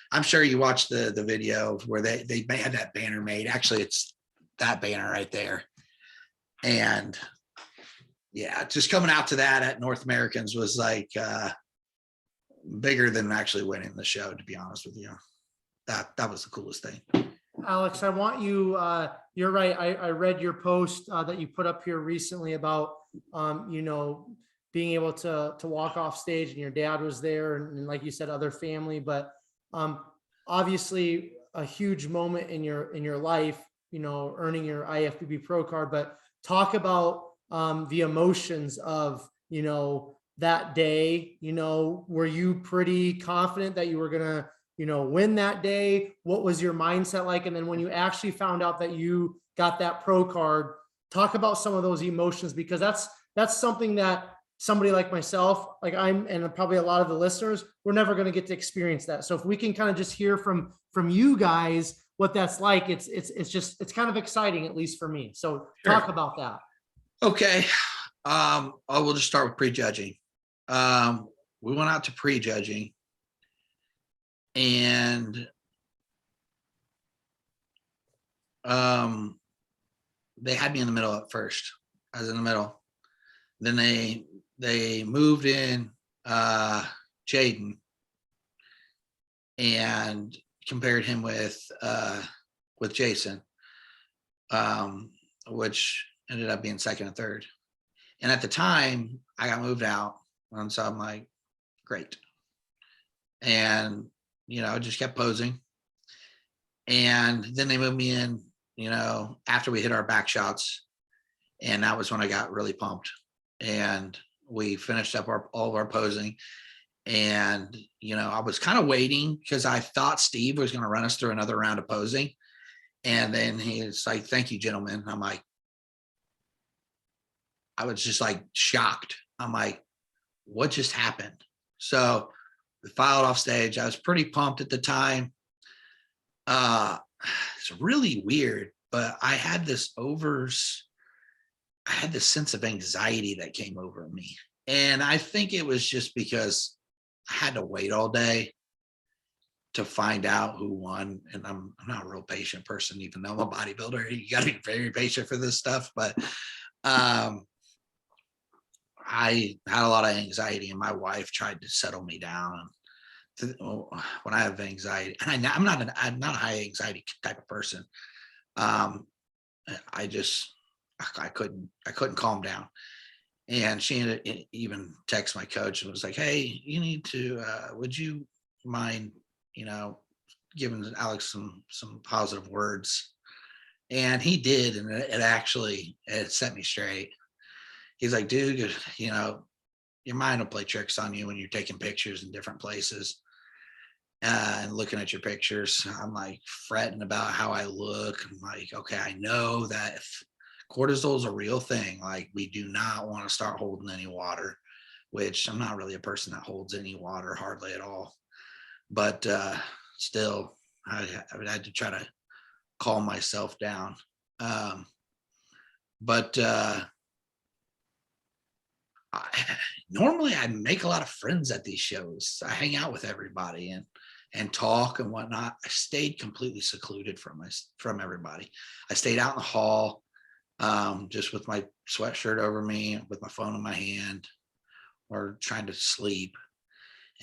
I'm sure you watched the video where they had that banner made. Actually, it's that banner right there. And yeah, just coming out to that at North Americans was like bigger than actually winning the show, to be honest with you. That was the coolest thing. Alex, I want you, you're right. I read your post that you put up here recently about, being able to walk off stage, and your dad was there, and like you said, other family, but obviously a huge moment in your life, earning your IFBB pro card. But talk about the emotions of, that day. Were you pretty confident that you were gonna, win that day? What was your mindset like? And then when you actually found out that you got that pro card, talk about some of those emotions, because that's something that somebody like myself, like and probably a lot of the listeners, we're never going to get to experience that. So if we can kind of just hear from you guys what that's like, it's kind of exciting, at least for me. So talk Sure. about that. Okay. I will just start with prejudging. We went out to prejudging, and they had me in the middle at first. I was in the middle. Then they moved in Jaden and compared him with Jason, which ended up being second and third. And at the time, I got moved out, and so I'm like, great. And I just kept posing. And then they moved me in, after we hit our back shots, and that was when I got really pumped. And we finished up all of our posing. And, I was kind of waiting, because I thought Steve was going to run us through another round of posing. And then he's like, thank you, gentlemen. I'm like, I was just like shocked. I'm like, what just happened? So we filed off stage. I was pretty pumped at the time. It's really weird, but I had this sense of anxiety that came over me. And I think it was just because I had to wait all day to find out who won. And I'm not a real patient person, even though I'm a bodybuilder. You got to be very patient for this stuff. But I had a lot of anxiety, and my wife tried to settle me down. When I have anxiety, and I'm not a high anxiety type of person. I couldn't calm down. And she even text my coach and was like, hey, you need to, would you mind, giving Alex some positive words? And he did. And it set me straight. He's like, dude, your mind will play tricks on you when you're taking pictures in different places. And looking at your pictures, I'm like fretting about how I look. I'm like, okay, I know that if cortisol is a real thing, like, we do not want to start holding any water, which I'm not really a person that holds any water hardly at all. But still, I had to try to calm myself down. But normally I make a lot of friends at these shows. I hang out with everybody and talk and whatnot. I stayed completely secluded from everybody. I stayed out in the hall, just with my sweatshirt over me, with my phone in my hand, or trying to sleep.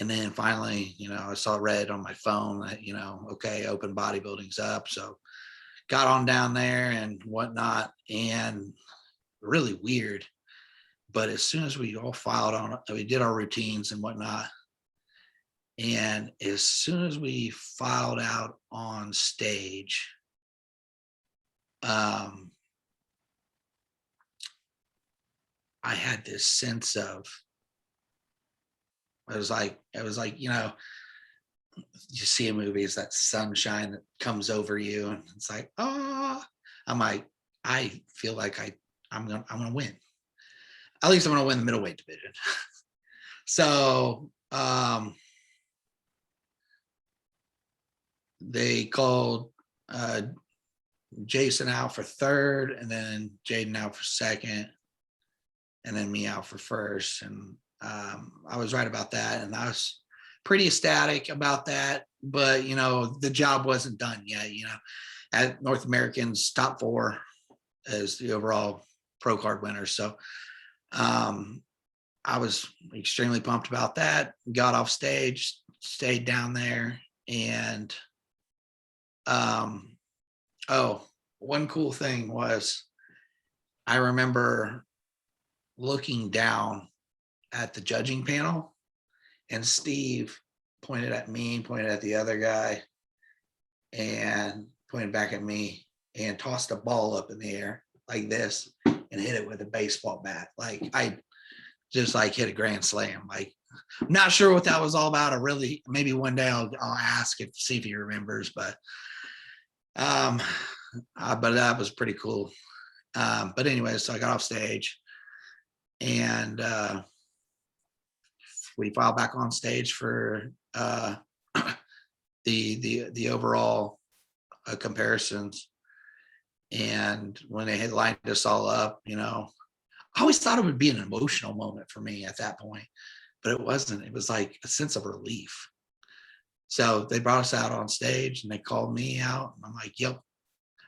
And then finally, I saw red on my phone that, okay, Open Bodybuilding's up. So got on down there and whatnot, and really weird. But as soon as we all filed on, we did our routines and whatnot. And as soon as we filed out on stage, I had this sense of, it was like, you see in movies, that sunshine that comes over you, and it's like, oh, I'm like, I feel like I'm gonna win. At least I'm gonna win the middleweight division. So they called Jason out for third, and then Jaden out for second, and then me out for first. And I was right about that, and I was pretty ecstatic about that. But the job wasn't done yet. At North Americans, top 4 as the overall pro card winner. So I was extremely pumped about that. Got off stage, stayed down there, and one cool thing was, I remember looking down at the judging panel, and Steve pointed at me, pointed at the other guy, and pointed back at me, and tossed a ball up in the air like this and hit it with a baseball bat. Like, I just hit a grand slam. Like, I'm not sure what that was all about. Maybe one day I'll ask to see if he remembers, but that was pretty cool. But anyway, so I got off stage, and we filed back on stage for the overall comparisons. And when they had lined us all up, I always thought it would be an emotional moment for me at that point, but it wasn't. It was like a sense of relief. So they brought us out on stage, and they called me out, and I'm like, yep,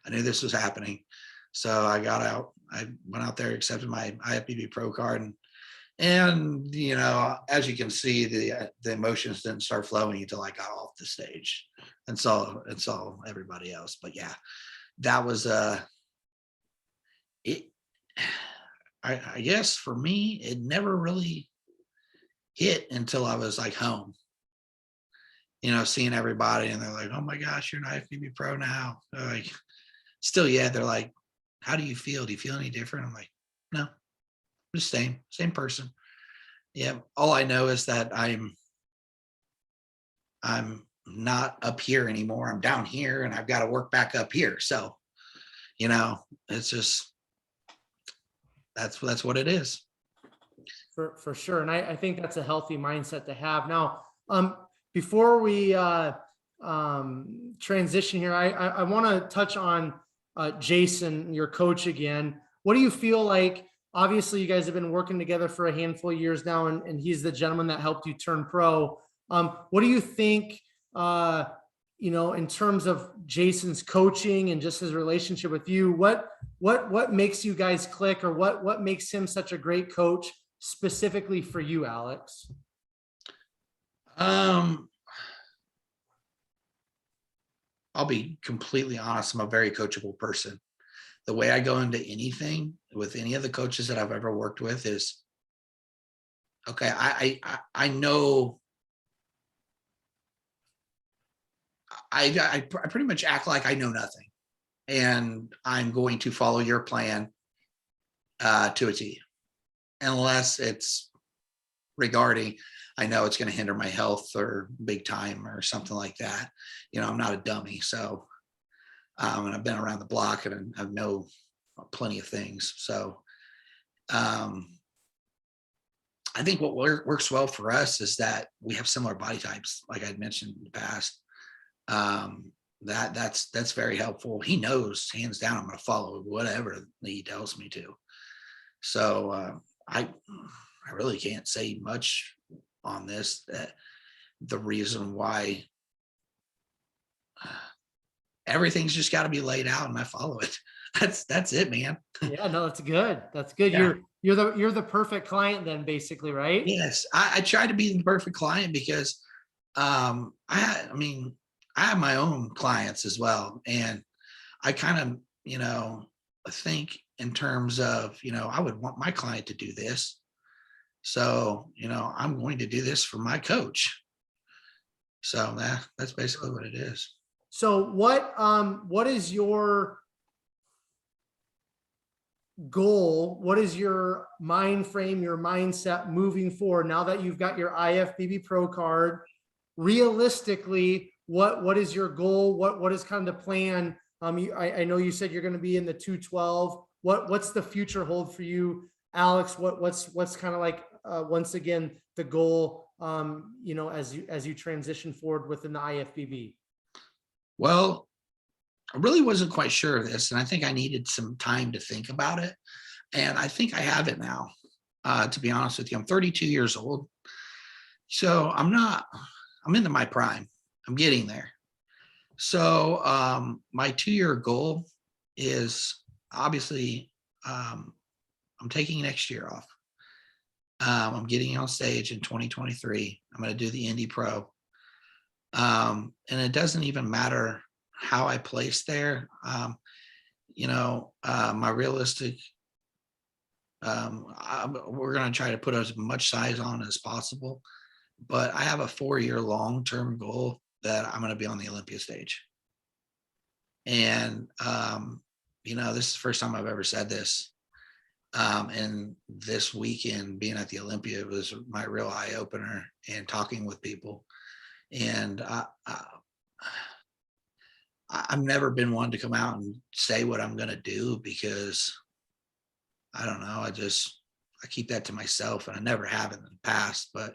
I knew this was happening. So I got out. I went out there, accepted my IFBB pro card, and as you can see, the emotions didn't start flowing until I got off the stage and saw everybody else. But yeah, that was it. I guess for me, it never really hit until I was home, seeing everybody, and they're like, oh my gosh, you're an IFBB pro now. They're like, still, yeah. They're like, how do you feel? Do you feel any different? I'm like, no, I'm the same person. Yeah. All I know is that I'm not up here anymore. I'm down here, and I've got to work back up here. So, it's just, that's what it is. For sure. And I think that's a healthy mindset to have. Now, before we transition here, I want to touch on Jason, your coach again. What do you feel like? Obviously, you guys have been working together for a handful of years now, and he's the gentleman that helped you turn pro. What do you think, in terms of Jason's coaching and just his relationship with you? What makes you guys click, or what makes him such a great coach specifically for you, Alex? I'll be completely honest. I'm a very coachable person. The way I go into anything with any of the coaches that I've ever worked with is, okay, I know, I pretty much act like I know nothing, and I'm going to follow your plan to a T, unless it's regarding, I know it's going to hinder my health or big time or something like that. I'm not a dummy. So, and I've been around the block, and I know plenty of things. So, I think what works well for us is that we have similar body types, like I'd mentioned in the past. That's very helpful. He knows, hands down, I'm going to follow whatever he tells me to. So, I really can't say much on this. That the reason why everything's just got to be laid out and I follow it. That's it, man. Yeah, no, that's good. That's good. Yeah. You're the perfect client then, basically, right? Yes, I try to be the perfect client because I mean, I have my own clients as well. And I kind of, think in terms of, I would want my client to do this. So, I'm going to do this for my coach. So that's basically what it is. So what is your goal? What is your mind frame, your mindset moving forward now that you've got your IFBB Pro card? Realistically, what is your goal? What is kind of the plan? I know you said you're going to be in the 212. What's the future hold for you, Alex? What's kind of like once again the goal? As you transition forward within the IFBB. Well, I really wasn't quite sure of this, and I think I needed some time to think about it. And I think I have it now. To be honest with you, I'm 32 years old, so I'm into my prime. I'm getting there. So my 2-year goal is obviously I'm taking next year off. I'm getting on stage in 2023. I'm going to do the Indy Pro. And it doesn't even matter how I place there. My realistic, we're going to try to put as much size on as possible, but I have a 4-year long-term goal that I'm going to be on the Olympia stage. And, this is the first time I've ever said this. And this weekend being at the Olympia, it was my real eye opener and talking with people. And I've never been one to come out and say what I'm going to do because I don't know. I keep that to myself, and I never have in the past, but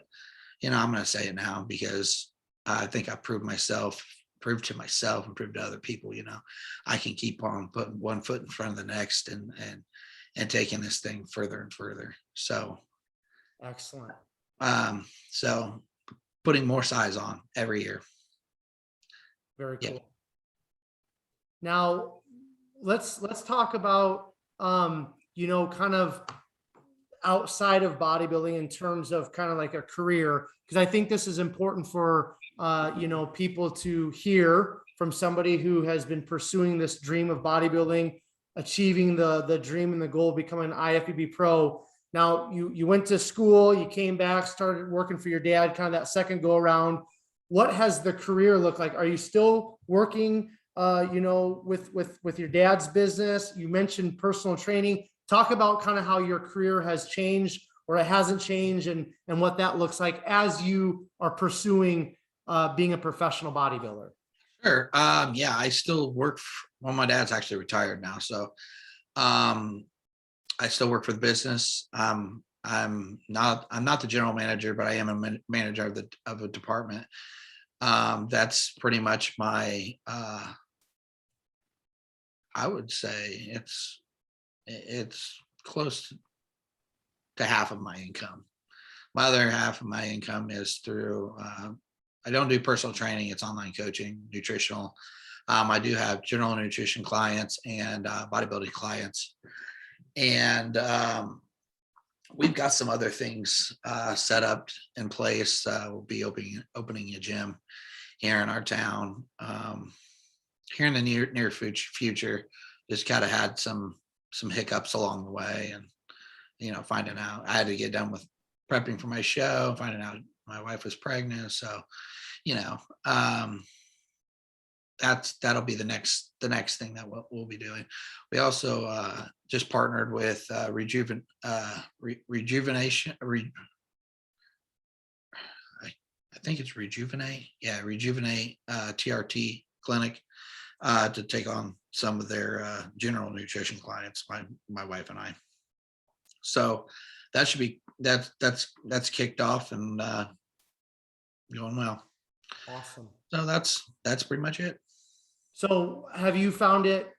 I'm going to say it now because I think I proved to myself and proved to other people, I can keep on putting one foot in front of the next and taking this thing further and further. So Excellent. So putting more size on every year. Very cool. Yeah. Now let's talk about, kind of outside of bodybuilding in terms of kind of like a career, because I think this is important for, people to hear from somebody who has been pursuing this dream of bodybuilding, achieving the dream and the goal of becoming an IFBB pro. Now you went to school, you came back, started working for your dad, kind of that second go around. What has the career looked like? Are you still working, with your dad's business? You mentioned personal training. Talk about kind of how your career has changed or it hasn't changed and what that looks like as you are pursuing being a professional bodybuilder. Sure. Yeah, I still work. My dad's actually retired now. So I still work for the business. I'm not the general manager, but I am a manager of a department. That's pretty much my, I would say it's close to half of my income. My other half of my income is through, I don't do personal training. It's online coaching, nutritional. I do have general nutrition clients and bodybuilding clients. And we've got some other things set up in place. We'll be opening a gym here in our town here in the near future. Just kind of had some hiccups along the way, and finding out I had to get done with prepping for my show, finding out my wife was pregnant. So that'll be the next thing that we'll be doing. We also just partnered with Rejuvenation. I think it's Rejuvenate. Yeah, Rejuvenate TRT clinic to take on some of their general nutrition clients. My wife and I. So that should be that's kicked off and going well. Awesome. So that's pretty much it. So have you found it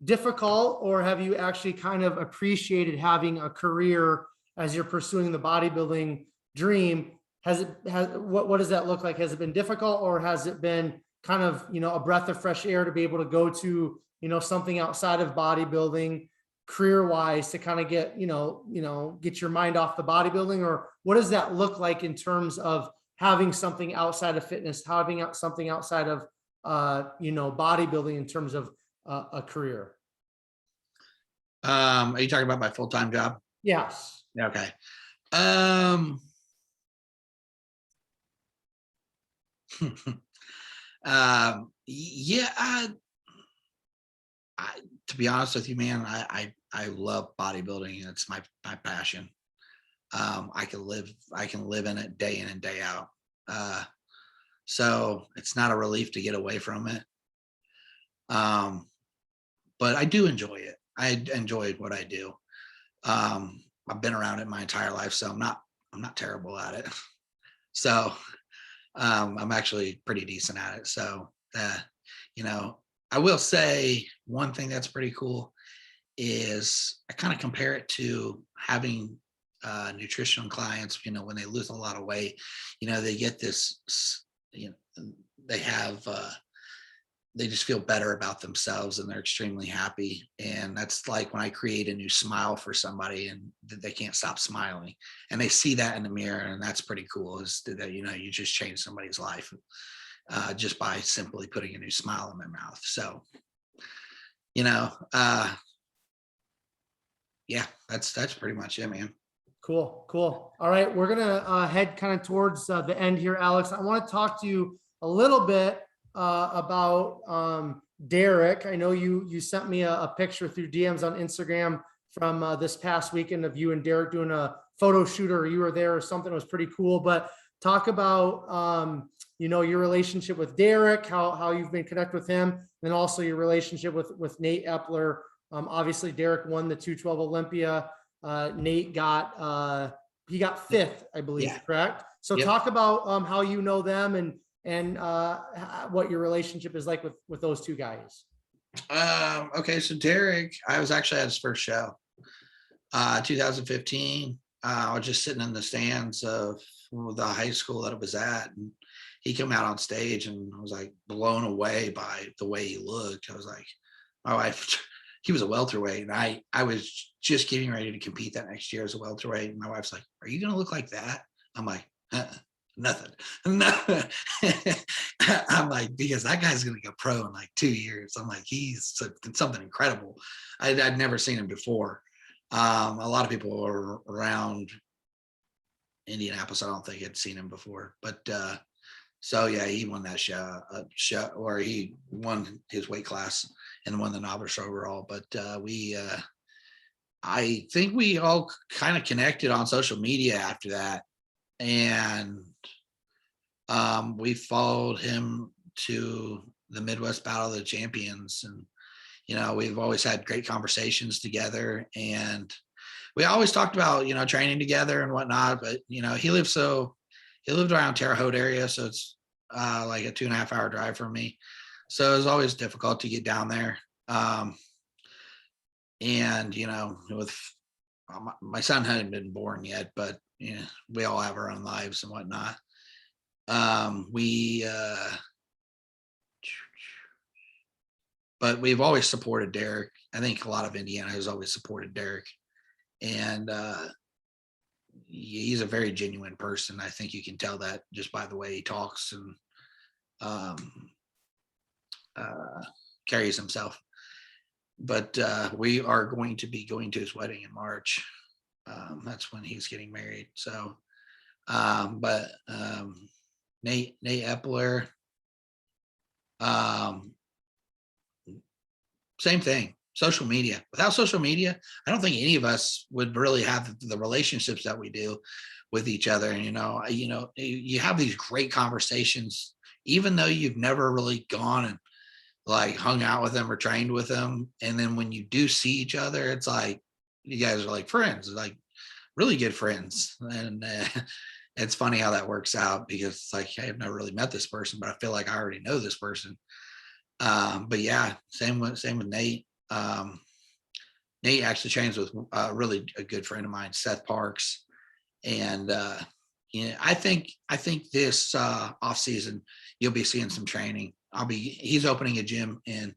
difficult, or have you actually kind of appreciated having a career as you're pursuing the bodybuilding dream? What does that look like? Has it been difficult, or has it been kind of, a breath of fresh air to be able to go to, something outside of bodybuilding career wise to kind of get, get your mind off the bodybuilding? Or what does that look like in terms of having something outside of fitness, having something outside of, bodybuilding in terms of a career? Are you talking about my full-time job? Yes. Okay. Yeah, to be honest with you, man, I love bodybuilding, and it's my passion. I can live in it day in and day out. So it's not a relief to get away from it. But I do enjoy it. I enjoy what I do. I've been around it my entire life, so I'm not terrible at it. So I'm actually pretty decent at it. So I will say one thing that's pretty cool is I kind of compare it to having nutrition clients. When they lose a lot of weight, they get this, they have they just feel better about themselves, and they're extremely happy. And that's like when I create a new smile for somebody and they can't stop smiling, and they see that in the mirror, and that's pretty cool, is that, you just change somebody's life just by simply putting a new smile in their mouth. So, yeah, that's pretty much it, man. Cool. All right. We're going to head kind of towards the end here, Alex. I want to talk to you a little bit about Derek. I know you sent me a picture through DMs on Instagram from this past weekend of you and Derek doing a photo shoot, or you were there or something. It was pretty cool. But talk about, your relationship with Derek, how you've been connected with him, and then also your relationship with Nate Epler. Obviously, Derek won the 212 Olympia. Nate got fifth, I believe, Yeah. correct? So Yep. Talk about how you know them and what your relationship is like with those two guys. Okay, so Derek, I was actually at his first show, 2015. I was just sitting in the stands of the high school that it was at, and he came out on stage, and I was like blown away by the way he looked. I was like, my wife, he was a welterweight, and I was just getting ready to compete that next year as a welterweight. And my wife's like, "Are you going to look like that?" I'm like, nothing. I'm like, because that guy's going to go pro in like 2 years. I'm like, he's something incredible. I'd never seen him before. A lot of people were around Indianapolis, I don't think had seen him before, but so yeah, he won that show, or he won his weight class and won the novice overall. But I think we all kind of connected on social media after that, and we followed him to the Midwest Battle of the Champions, and we've always had great conversations together, and we always talked about training together and whatnot. But he lived around Terre Haute area, so it's like a 2.5 hour drive from me, so it was always difficult to get down there. And with my son hadn't been born yet, but we all have our own lives and whatnot. But we've always supported Derek. I think a lot of Indiana has always supported Derek, and he's a very genuine person. I think you can tell that just by the way he talks and carries himself. But we are going to be going to his wedding in March. That's when he's getting married. So, but Nate Epler, same thing. Social media. Without social media, I don't think any of us would really have the relationships that we do with each other. And you have these great conversations, even though you've never really gone and like hung out with them or trained with them. And then when you do see each other, it's like you guys are like friends, like really good friends. And it's funny how that works out, because it's like, hey, I've never really met this person, but I feel like I already know this person. But yeah, same with Nate. Nate actually trains with really a good friend of mine, Seth Parks. And I think this off season you'll be seeing some training. He's opening a gym in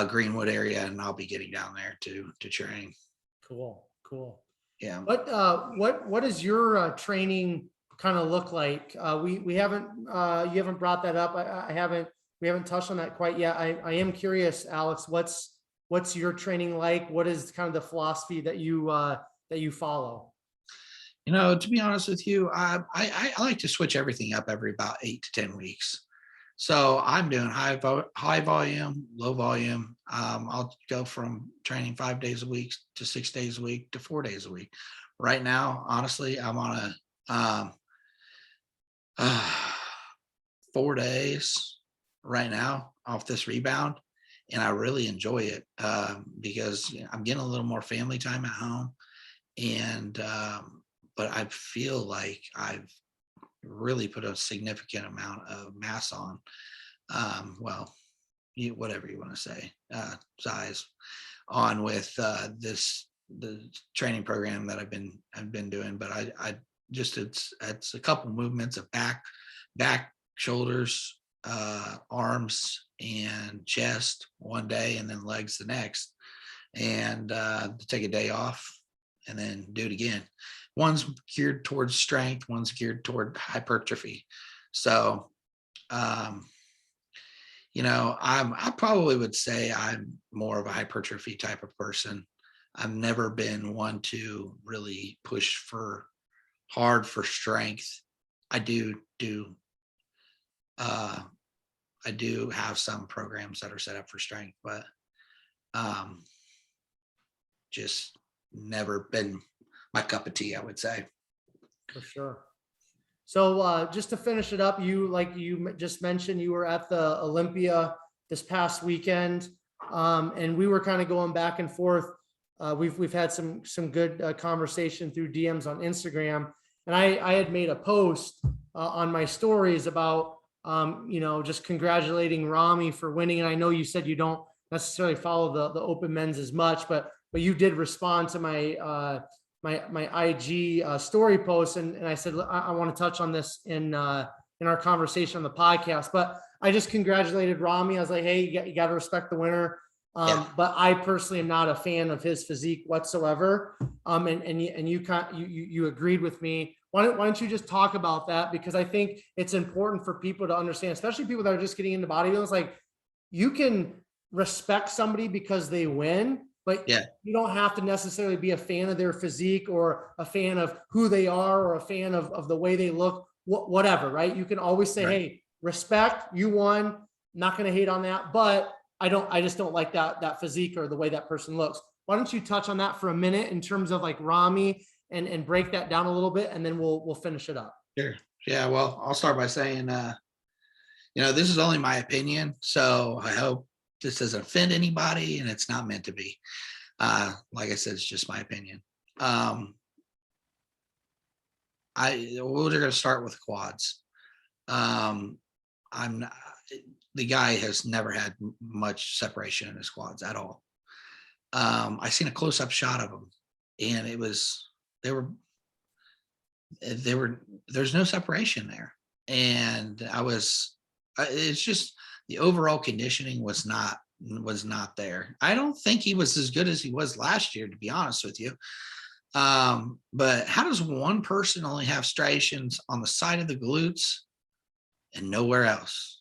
Greenwood area, and I'll be getting down there to train. Cool. Yeah. What does your training kind of look like? We haven't you haven't brought that up. We haven't touched on that quite yet. I am curious, Alex, what's your training like? What is kind of the philosophy that you follow? To be honest with you, I like to switch everything up every about 8 to 10 weeks. So I'm doing high volume, low volume. I'll go from training 5 days a week to 6 days a week to 4 days a week. Right now, honestly, I'm on a 4 days right now off this rebound, and I really enjoy it because I'm getting a little more family time at home, and but I feel like I've really put a significant amount of mass on. Whatever you want to say, size on with the training program that I've been doing. But I just it's a couple movements of back, shoulders, arms, and chest one day, and then legs the next, and take a day off and then do it again. One's geared towards strength, one's geared toward hypertrophy. So, I probably would say I'm more of a hypertrophy type of person. I've never been one to really push hard for strength. I do have some programs that are set up for strength, but just never been my cup of tea, I would say. For sure. So just to finish it up, you just mentioned you were at the Olympia this past weekend, and we were kind of going back and forth. We've had some good conversation through DMs on Instagram, and I had made a post on my stories about just congratulating Rami for winning. And I know you said you don't necessarily follow the open men's as much, but you did respond to my my IG story post, and I said I want to touch on this in our conversation on the podcast. But I just congratulated Rami. I was like, hey, you got to respect the winner. But I personally am not a fan of his physique whatsoever. And you agreed with me. Why don't you just talk about that? Because I think it's important for people to understand, especially people that are just getting into bodybuilding. It's like, you can respect somebody because they win, but you don't have to necessarily be a fan of their physique or a fan of who they are or a fan of the way they look, whatever, right? You can always say, hey, respect, you won, not going to hate on that, but I just don't like that physique or the way that person looks. Why don't you touch on that for a minute in terms of like Rami and break that down a little bit, and then we'll finish it up. Sure. Yeah. Well, I'll start by saying, this is only my opinion, so I hope this doesn't offend anybody, and it's not meant to be. Like I said, it's just my opinion. We're going to start with quads. The guy has never had much separation in his quads at all. I seen a close-up shot of him, and there's no separation there. And it's just the overall conditioning was not there. I don't think he was as good as he was last year, to be honest with you. But how does one person only have striations on the side of the glutes and nowhere else?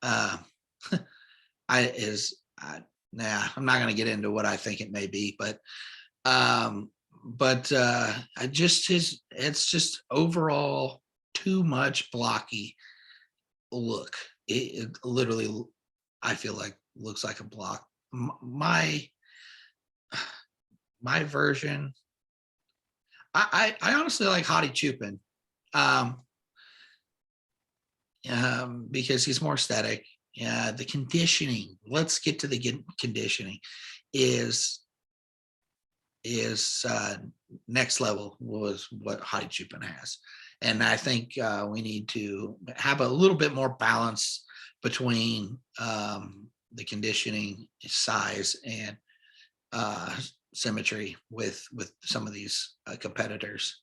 I'm not going to get into what I think it may be, but it's just overall too much blocky look. It literally, I feel like, looks like a block. My version, I honestly like Hadi Chupin, because he's more aesthetic. The conditioning, let's get to the conditioning, is next level was what Hadi Chupin has. And I think we need to have a little bit more balance between the conditioning, size, and symmetry with some of these competitors.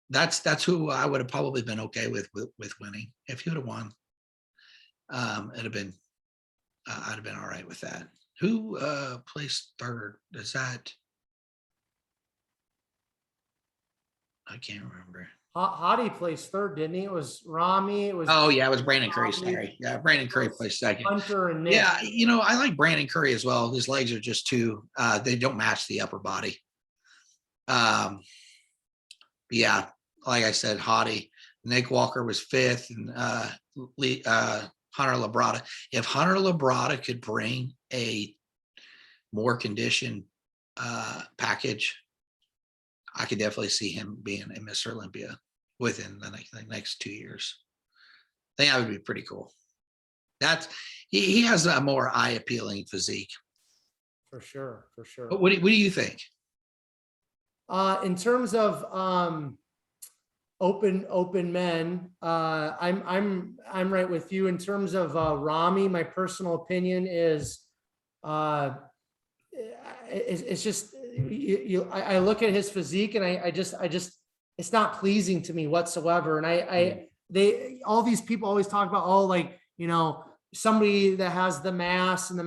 That's who I would have probably been okay with winning. If he would have won, it'd have been I'd have been all right with that. Who placed third? Is that? I can't remember. Hottie placed third, didn't he? It was Rami. It was Oh yeah, it was Brandon Curry. Sorry, yeah, Brandon Curry placed second. Hunter and Nick. Yeah, I like Brandon Curry as well. His legs are just too. They don't match the upper body. Yeah, like I said, Hottie. Nick Walker was fifth, and Hunter Labrada. If Hunter Labrada could bring a more conditioned package, I could definitely see him being a Mr. Olympia within the next 2 years. I think that would be pretty cool. He has a more eye appealing physique. For sure. But what do you think? In terms of open men, I'm right with you. In terms of Rami, my personal opinion is it's just I look at his physique and I just it's not pleasing to me whatsoever. And all these people always talk about, somebody that has the mass. I'm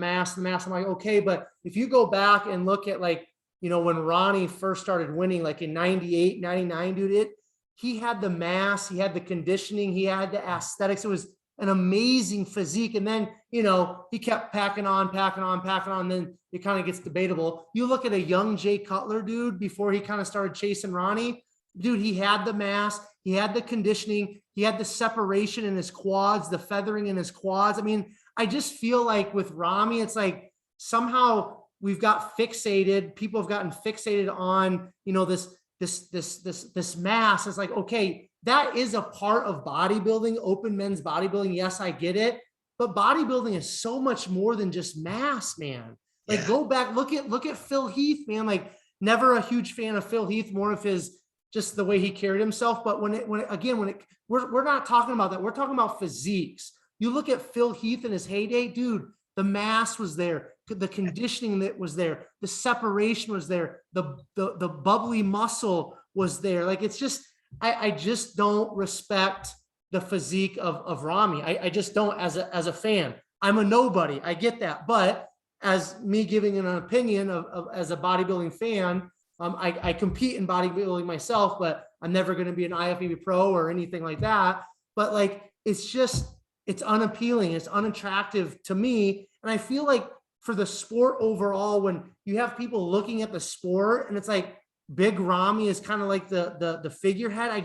like, okay, but if you go back and look at when Ronnie first started winning, like in 98, 99, dude, he had the mass, he had the conditioning, he had the aesthetics. It was an amazing physique. And then, he kept packing on. Then it kind of gets debatable. You look at a young Jay Cutler, dude, before he kind of started chasing Ronnie, dude, he had the mass, he had the conditioning, he had the separation in his quads, the feathering in his quads. I mean, I just feel like with Rami, it's like somehow we've got fixated. People have gotten fixated on, this mass. It's like, okay, that is a part of bodybuilding, open men's bodybuilding. Yes, I get it. But bodybuilding is so much more than just mass, man. Go back, look at Phil Heath, man. Never a huge fan of Phil Heath, more of his, just the way he carried himself. But we're not talking about that. We're talking about physiques. You look at Phil Heath in his heyday, dude, the mass was there, the conditioning that was there, the separation was there, the bubbly muscle was there. It's just, I just don't respect the physique of Rami. I just don't as a fan. I'm a nobody. I get that. But as me giving an opinion of as a bodybuilding fan, I compete in bodybuilding myself, but I'm never going to be an IFBB pro or anything like that. But it's unappealing. It's unattractive to me. And I feel like for the sport overall, when you have people looking at the sport and it's like Big Rami is kind of like the figurehead, I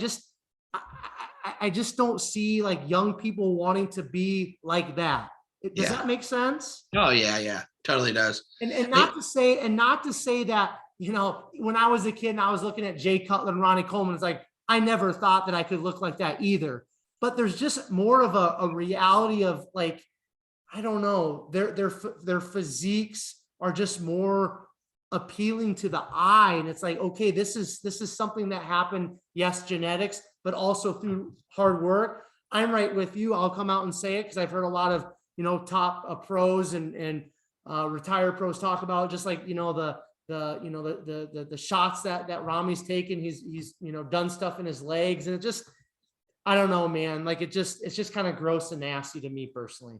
just don't see young people wanting to be like that. Does that make sense? Oh yeah, totally does. And not to say that, when I was a kid and I was looking at Jay Cutler and Ronnie Coleman, it's like, I never thought that I could look like that either. But there's just more of a reality of I don't know, their physiques are just more appealing to the eye. And it's like, okay, this is something that happened. Yes, genetics, but also through hard work. I'm right with you. I'll come out and say it because I've heard a lot of, top pros and retired pros talk about just the shots that Rami's taken. He's done stuff in his legs, and it just, I don't know, man. It's just kind of gross and nasty to me personally.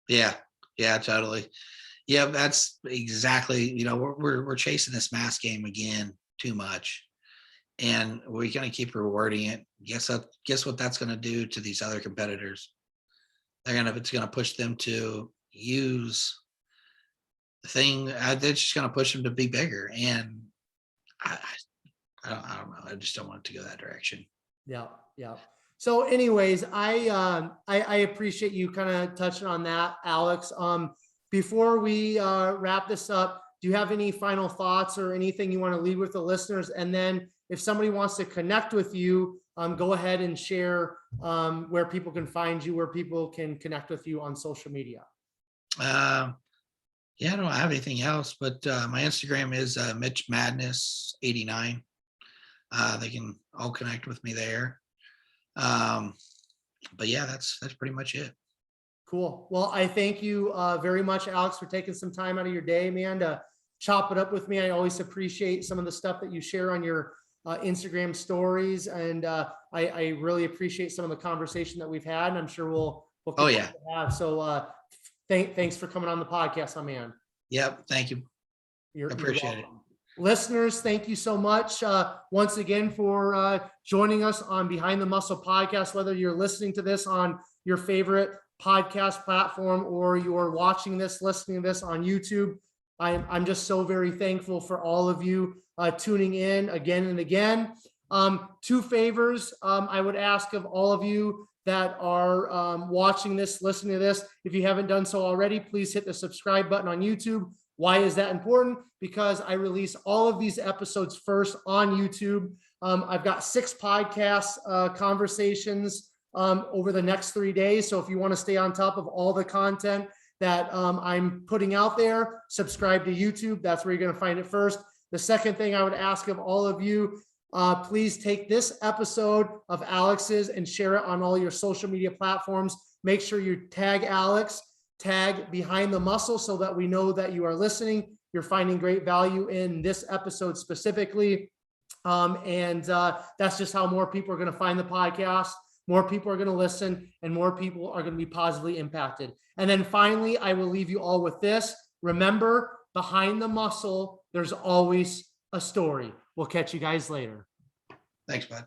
Yeah, totally. Yeah, that's exactly, we're chasing this mass game again too much. And we're going to keep rewarding it. Guess what that's going to do to these other competitors? It's going to push them to use the thing. They're just going to push them to be bigger. And I don't know. I just don't want it to go that direction. Yeah. So anyways, I appreciate you kind of touching on that, Alex. Before we wrap this up, do you have any final thoughts or anything you want to leave with the listeners? And then if somebody wants to connect with you, go ahead and share where people can find you, where people can connect with you on social media. I don't have anything else, but my Instagram is Mitch Madness 89. They can all connect with me there. But yeah, that's pretty much it. Cool. Well, I thank you very much, Alex, for taking some time out of your day, man, to chop it up with me. I always appreciate some of the stuff that you share on your Instagram stories. And I really appreciate some of the conversation that we've had. And I'm sure we'll Oh, yeah. continue to have. So thanks for coming on the podcast, my man. Yep. Thank you. You're Appreciate it. welcome. Listeners, thank you so much once again for joining us on Behind the Muscle podcast, whether you're listening to this on your favorite podcast platform or you're watching this, listening to this on YouTube. I'm just so very thankful for all of you tuning in again and again. Two favors I would ask of all of you that are watching this, listening to this. If you haven't done so already, please hit the subscribe button on YouTube. Why is that important? Because I release all of these episodes first on YouTube. I've got 6 podcast conversations over the next 3 days. So if you want to stay on top of all the content that I'm putting out there, subscribe to YouTube. That's where you're going to find it first. The second thing I would ask of all of you, please take this episode of Alex's and share it on all your social media platforms. Make sure you tag Alex, tag Behind the Muscle so that we know that you are listening. You're finding great value in this episode specifically. That's just how more people are going to find the podcast. More people are going to listen and more people are going to be positively impacted. And then finally, I will leave you all with this. Remember, behind the muscle, there's always a story. We'll catch you guys later. Thanks, bud.